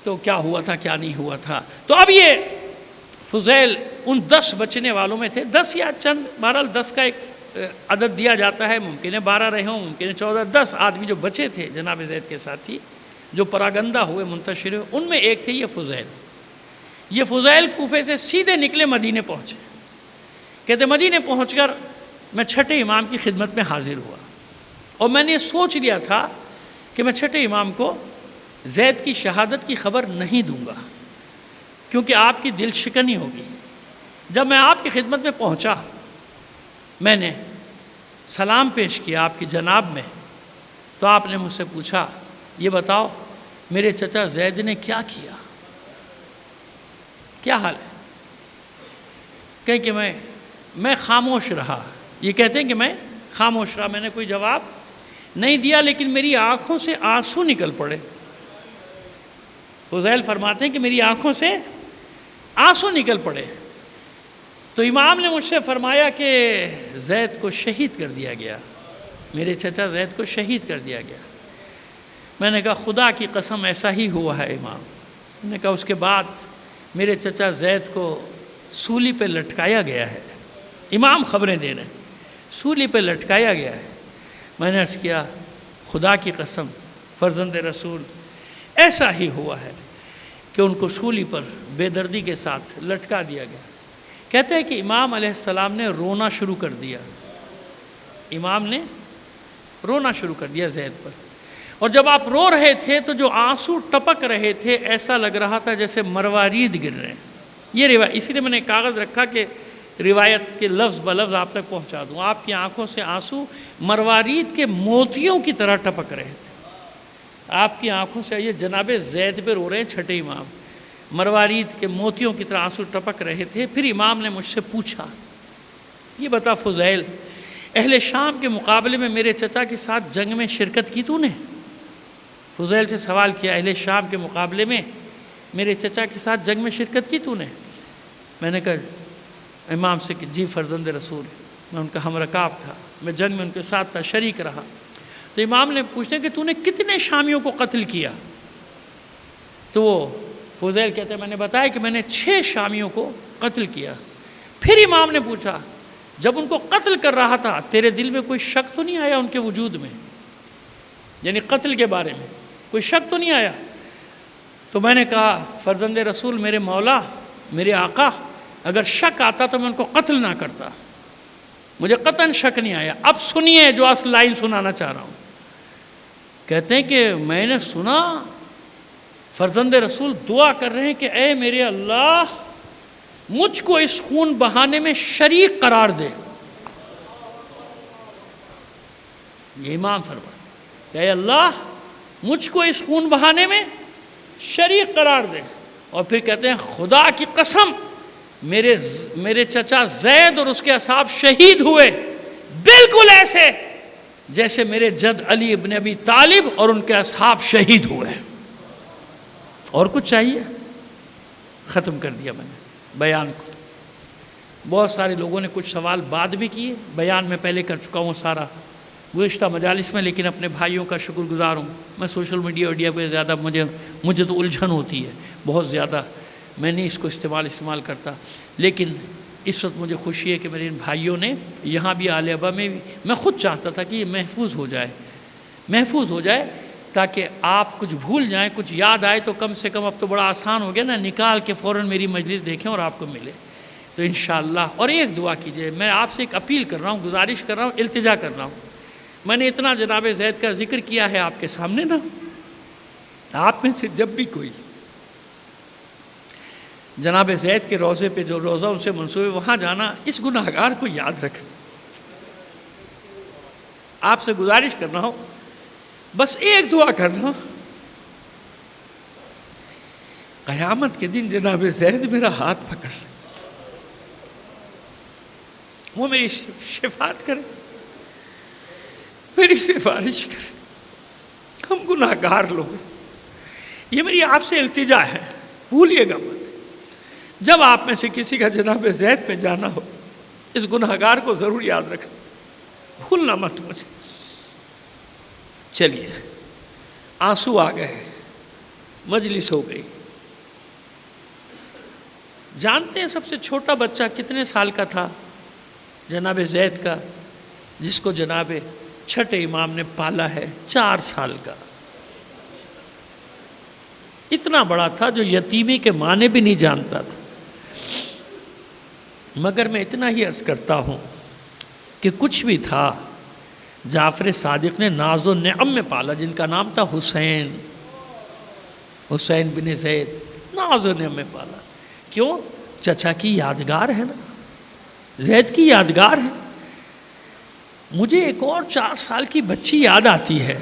S2: تو کیا ہوا تھا کیا نہیں ہوا تھا۔ تو اب یہ فضیل ان 10 بچنے والوں میں تھے، 10 یا چند، بہرحال 10 کا ایک عدد دیا جاتا ہے، ممکن ہے 12 رہے ہوں، ممکن ہے 14، 10 آدمی جو بچے تھے جناب زید کے ساتھی، جو پراگندہ ہوئے، منتشر ہوئے، ان میں ایک تھے یہ فضیل۔ یہ فضیل کوفے سے سیدھے نکلے، مدینے پہنچے۔ کہتے مدینے پہنچ کر میں 6 امام کی خدمت میں حاضر ہوا، اور میں نے سوچ لیا تھا کہ میں 6 امام کو زید کی شہادت کی خبر نہیں دوں گا، کیونکہ آپ کی دل شکنی ہوگی، جب میں آپ کی خدمت میں پہنچا، میں نے سلام پیش کیا آپ کی جناب میں، تو آپ نے مجھ سے پوچھا یہ بتاؤ میرے چچا زید نے کیا کیا، کیا حال ہے؟ کہیں کہ میں خاموش رہا. یہ کہتے ہیں کہ میں خاموش رہا، میں نے کوئی جواب نہیں دیا، لیکن میری آنکھوں سے آنسو نکل پڑے. فضیل فرماتے ہیں کہ میری آنکھوں سے آنسو نکل پڑے. تو امام نے مجھ سے فرمایا کہ زید کو شہید کر دیا گیا، میرے چچا زید کو شہید کر دیا گیا. میں نے کہا خدا کی قسم ایسا ہی ہوا ہے امام. میں نے کہا اس کے بعد میرے چچا زید کو سولی پہ لٹکایا گیا ہے. امام خبریں دے رہے ہیں، سولی پہ لٹکایا گیا ہے. میں نے عرض کیا خدا کی قسم فرزند رسول ایسا ہی ہوا ہے کہ ان کو سولی پر بے دردی کے ساتھ لٹکا دیا گیا. کہتے ہیں کہ امام علیہ السلام نے رونا شروع کر دیا، امام نے رونا شروع کر دیا زید پر. اور جب آپ رو رہے تھے تو جو آنسو ٹپک رہے تھے ایسا لگ رہا تھا جیسے مروارید گر رہے ہیں. یہ روایت، اسی لیے میں نے کاغذ رکھا کہ روایت کے لفظ بلفظ آپ تک پہنچا دوں. آپ کی آنکھوں سے آنسو مروارید کے موتیوں کی طرح ٹپک رہے تھے. آپ کی آنکھوں سے، یہ جناب زید پہ رو رہے ہیں چھٹے امام، مروارید کے موتیوں کی طرح آنسو ٹپک رہے تھے. پھر امام نے مجھ سے پوچھا یہ بتا فضیل، اہل شام کے مقابلے میں میرے چچا کے ساتھ جنگ میں شرکت کی تو نے؟ فضیل سے سوال کیا اہل شام کے مقابلے میں میرے چچا کے ساتھ جنگ میں شرکت کی تو نے؟ میں نے کہا امام سے کہ جی فرزند رسول، میں ان کا ہم رکاب تھا، میں جنگ میں ان کے ساتھ تھا، شریک رہا. تو امام نے پوچھتے کہ تو نے کتنے شامیوں کو قتل کیا؟ تو وہ فضیل کہتے ہیں میں نے بتایا کہ میں نے 6 شامیوں کو قتل کیا. پھر امام نے پوچھا جب ان کو قتل کر رہا تھا تیرے دل میں کوئی شک تو نہیں آیا ان کے وجود میں، یعنی قتل کے بارے میں کوئی شک تو نہیں آیا؟ تو میں نے کہا فرزند رسول میرے مولا، میرے آقا، اگر شک آتا تو میں ان کو قتل نہ کرتا، مجھے قطعاً شک نہیں آیا. اب سنیے جو اصل لائن سنانا چاہ رہا ہوں. کہتے ہیں کہ میں نے سنا فرزند رسول دعا کر رہے ہیں کہ اے میرے اللہ مجھ کو اس خون بہانے میں شریک قرار دے. یہ امام فرماتے کہ اے اللہ مجھ کو اس خون بہانے میں شریک قرار دے. اور پھر کہتے ہیں خدا کی قسم میرے چچا زید اور اس کے اصحاب شہید ہوئے بالکل ایسے جیسے میرے جد علی ابن ابی طالب اور ان کے اصحاب شہید ہوئے. اور کچھ چاہیے؟ ختم کر دیا میں نے بیان کو. بہت سارے لوگوں نے کچھ سوال بعد بھی کیے، بیان میں پہلے کر چکا ہوں سارا گزشتہ مجالس میں، لیکن اپنے بھائیوں کا شکر گزار ہوں. میں سوشل میڈیا پہ زیادہ مجھے تو الجھن ہوتی ہے بہت زیادہ، میں نہیں اس کو استعمال کرتا. لیکن اس وقت مجھے خوشی ہے کہ میرے ان بھائیوں نے یہاں بھی آل ابا میں بھی، میں خود چاہتا تھا کہ یہ محفوظ ہو جائے تاکہ آپ کچھ بھول جائیں، کچھ یاد آئے تو کم سے کم اب تو بڑا آسان ہو گیا نا، نکال کے فوراً میری مجلس دیکھیں اور آپ کو ملے. تو انشاءاللہ اور ایک دعا کیجئے. میں آپ سے ایک اپیل کر رہا ہوں، گزارش کر رہا ہوں، التجا کر رہا ہوں. میں نے اتنا جناب زید کا ذکر کیا ہے آپ کے سامنے نا، آپ میں سے جب بھی کوئی جناب زید کے روضے پہ جو روضہ ان سے منسوب ہے وہاں جانا، اس گناہگار کو یاد رکھنا. آپ سے گزارش کرنا ہو، بس ایک دعا کرنا، قیامت کے دن جناب زید میرا ہاتھ پکڑ لے، وہ میری شفاعت کرے، میری سفارش کرے. ہم گناہگار لوگ ہیں، یہ میری آپ سے التجا ہے، بھولیے گا مت. جب آپ میں سے کسی کا جناب زید پہ جانا ہو اس گناہگار کو ضرور یاد رکھنا، بھولنا مت مجھے. چلیے آنسو آ گئے، مجلس ہو گئی. جانتے ہیں سب سے چھوٹا بچہ کتنے سال کا تھا جناب زید کا، جس کو جناب چھٹے امام نے پالا ہے؟ 4 سال کا. اتنا بڑا تھا جو یتیمی کے معنی بھی نہیں جانتا تھا. مگر میں اتنا ہی عرض کرتا ہوں کہ کچھ بھی تھا، جعفر صادق نے ناز و نعم میں پالا، جن کا نام تھا حسین بن زید، ناز و نعم میں پالا. کیوں؟ چچا کی یادگار ہے نا، زید کی یادگار ہے. مجھے ایک اور 4 سال کی بچی یاد آتی ہے.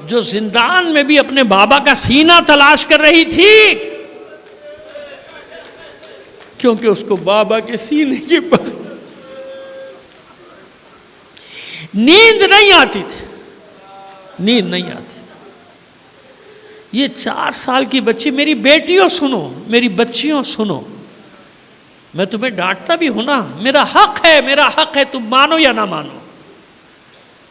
S2: جو زندان میں بھی اپنے بابا کا سینہ تلاش کر رہی تھی، کیونکہ اس کو بابا کے سینے کے بغیر نیند نہیں آتی تھی، نیند نہیں آتی تھی. یہ 4 سال کی بچی، میری بیٹیوں سنو، میری بچیوں سنو، میں تمہیں ڈانٹتا بھی ہوں نا، میرا حق ہے، تم مانو یا نہ مانو.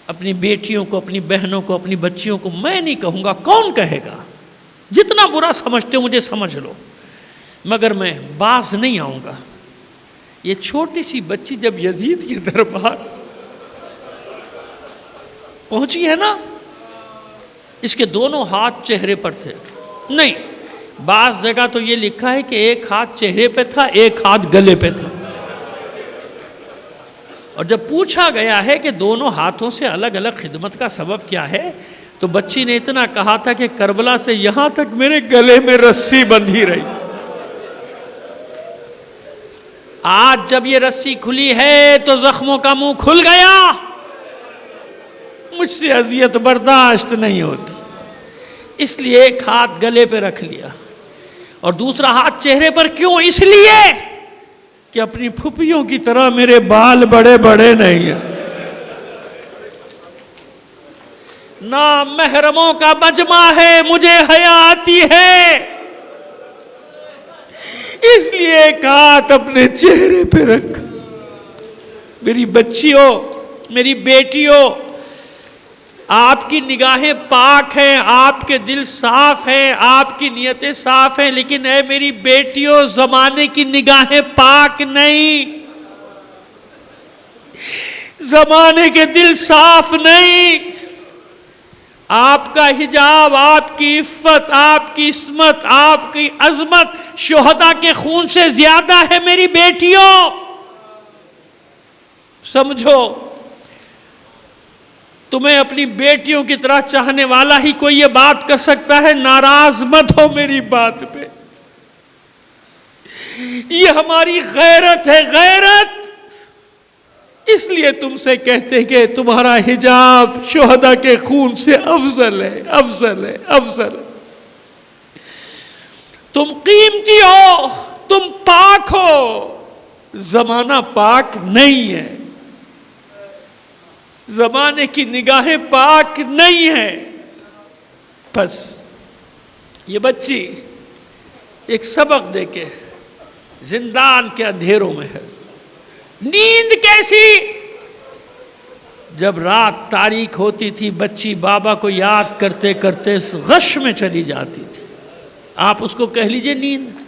S2: اپنی بیٹیوں کو، اپنی بہنوں کو، اپنی بچیوں کو میں نہیں کہوں گا، کون کہے گا؟ جتنا برا سمجھتے ہو مجھے سمجھ لو، مگر میں باز نہیں آؤں گا. یہ چھوٹی سی بچی جب یزید کے دربار پہنچی ہے نا، اس کے دونوں ہاتھ چہرے پر تھے. نہیں، بعض جگہ تو یہ لکھا ہے کہ ایک ہاتھ چہرے پہ تھا، ایک ہاتھ گلے پہ تھا. اور جب پوچھا گیا ہے کہ دونوں ہاتھوں سے الگ الگ خدمت کا سبب کیا ہے، تو بچی نے اتنا کہا تھا کہ کربلا سے یہاں تک میرے گلے میں رسی بندھی رہی. آج جب یہ رسی کھلی ہے تو زخموں کا منہ کھل گیا. مجھ سے اذیت برداشت نہیں ہوتی، اس لیے ایک ہاتھ گلے پہ رکھ لیا اور دوسرا ہاتھ چہرے پر. کیوں؟ اس لیے کہ اپنی پھپھیوں کی طرح میرے بال بڑے بڑے نہیں ہیں. نامحرموں کا مجمع ہے، مجھے حیا آتی ہے، اس لیے ایک ہاتھ اپنے چہرے پہ رکھا. میری بچیوں، میری بیٹیوں، آپ کی نگاہیں پاک ہیں، آپ کے دل صاف ہیں، آپ کی نیتیں صاف ہیں، لیکن اے میری بیٹیوں، زمانے کی نگاہیں پاک نہیں، زمانے کے دل صاف نہیں. آپ کا حجاب، آپ کی عفت، آپ کی عصمت، آپ کی عظمت شہداء کے خون سے زیادہ ہے. میری بیٹیوں سمجھو، تمہیں اپنی بیٹیوں کی طرح چاہنے والا ہی کوئی یہ بات کر سکتا ہے. ناراض مت ہو میری بات پہ، یہ ہماری غیرت ہے، غیرت. اس لیے تم سے کہتے ہیں کہ تمہارا حجاب شہداء کے خون سے افضل ہے، افضل ہے، افضل ہے. تم قیمتی ہو، تم پاک ہو، زمانہ پاک نہیں ہے، زمانے کی نگاہیں پاک نہیں ہیں. بس یہ بچی ایک سبق دے کے زندان کے اندھیروں میں ہے. نیند کیسی؟ جب رات تاریک ہوتی تھی بچی بابا کو یاد کرتے کرتے غش میں چلی جاتی تھی. آپ اس کو کہہ لیجئے نیند،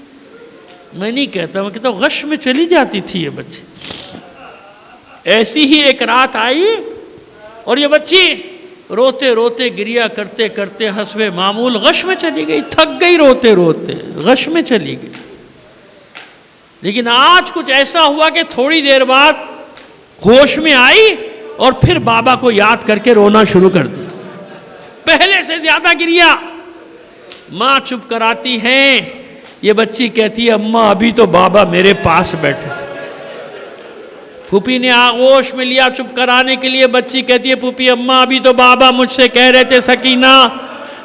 S2: میں نہیں کہتا، میں کہتا ہوں غش میں چلی جاتی تھی یہ بچی. ایسی ہی ایک رات آئی اور یہ بچی روتے روتے گریا کرتے کرتے حسب معمول غش میں چلی گئی. تھک گئی روتے روتے، غش میں چلی گئی. لیکن آج کچھ ایسا ہوا کہ تھوڑی دیر بعد ہوش میں آئی اور پھر بابا کو یاد کر کے رونا شروع کر دیا. پہلے سے زیادہ گریا. ماں چپ کراتی ہیں، یہ بچی کہتی ہے اماں ابھی تو بابا میرے پاس بیٹھے تھے. پھوپھی نے آغوش میں لیا چپ کرانے کے لیے. بچی کہتی ہے پھوپھی اماں ابھی تو بابا مجھ سے کہہ رہے تھے سکینہ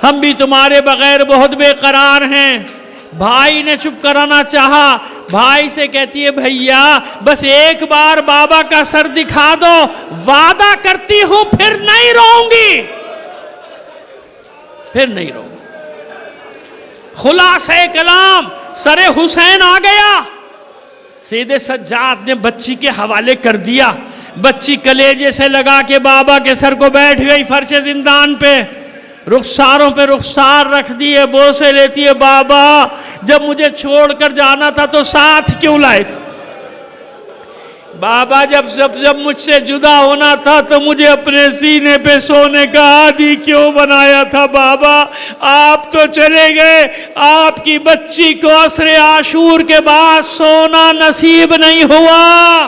S2: ہم بھی تمہارے بغیر بہت بے قرار ہیں. بھائی نے چپ کرانا چاہا. بھائی سے کہتی ہے بھیا بس ایک بار بابا کا سر دکھا دو، وعدہ کرتی ہوں پھر نہیں روؤں گی، پھر نہیں روؤں گی. خلاصہ کلام سر حسین آ گیا. سید سجاد نے بچی کے حوالے کر دیا. بچی کلیجے سے لگا کے بابا کے سر کو بیٹھ گئی فرش زندان پہ. رخساروں پہ رخسار رکھ دیے، بوسے لیتی ہے بابا جب مجھے چھوڑ کر جانا تھا تو ساتھ کیوں لائے تھے؟ بابا جب مجھ سے جدا ہونا تھا تو مجھے اپنے سینے پہ سونے کا عادی کیوں بنایا تھا؟ بابا آپ تو چلے گئے، آپ کی بچی کو عصر عاشور کے بعد سونا نصیب نہیں ہوا.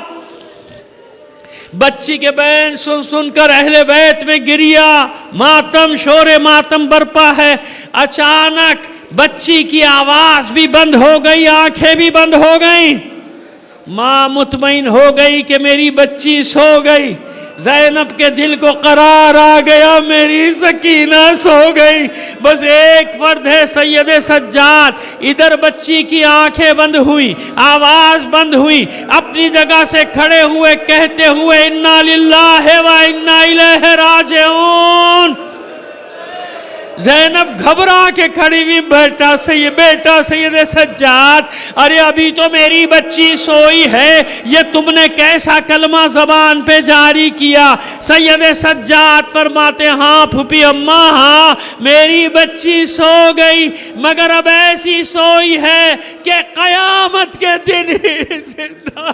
S2: بچی کے بین سن سن کر اہل بیت میں گریا، ماتم، شور ماتم برپا ہے۔ اچانک بچی کی آواز بھی بند ہو گئی، آنکھیں بھی بند ہو گئیں۔ ماں مطمئن ہو گئی کہ میری بچی سو گئی۔ زینب کے دل کو قرار آ گیا، میری سکینہ سو گئی، بس ایک فرد ہے سید سجاد۔ ادھر بچی کی آنکھیں بند ہوئی، آواز بند ہوئی، اپنی جگہ سے کھڑے ہوئے کہتے ہوئے انا للہ و انا الیہ راجعون۔ زینب گھبرا کے کھڑی ہوئی، بیٹا سید سجاد، ارے ابھی تو میری بچی سوئی ہے، یہ تم نے کیسا کلمہ زبان پہ جاری کیا؟ سید سجاد فرماتے ہاں پھوپھی اماں، ہاں میری بچی سو گئی، مگر اب ایسی سوئی ہے کہ قیامت کے دن ہی زندہ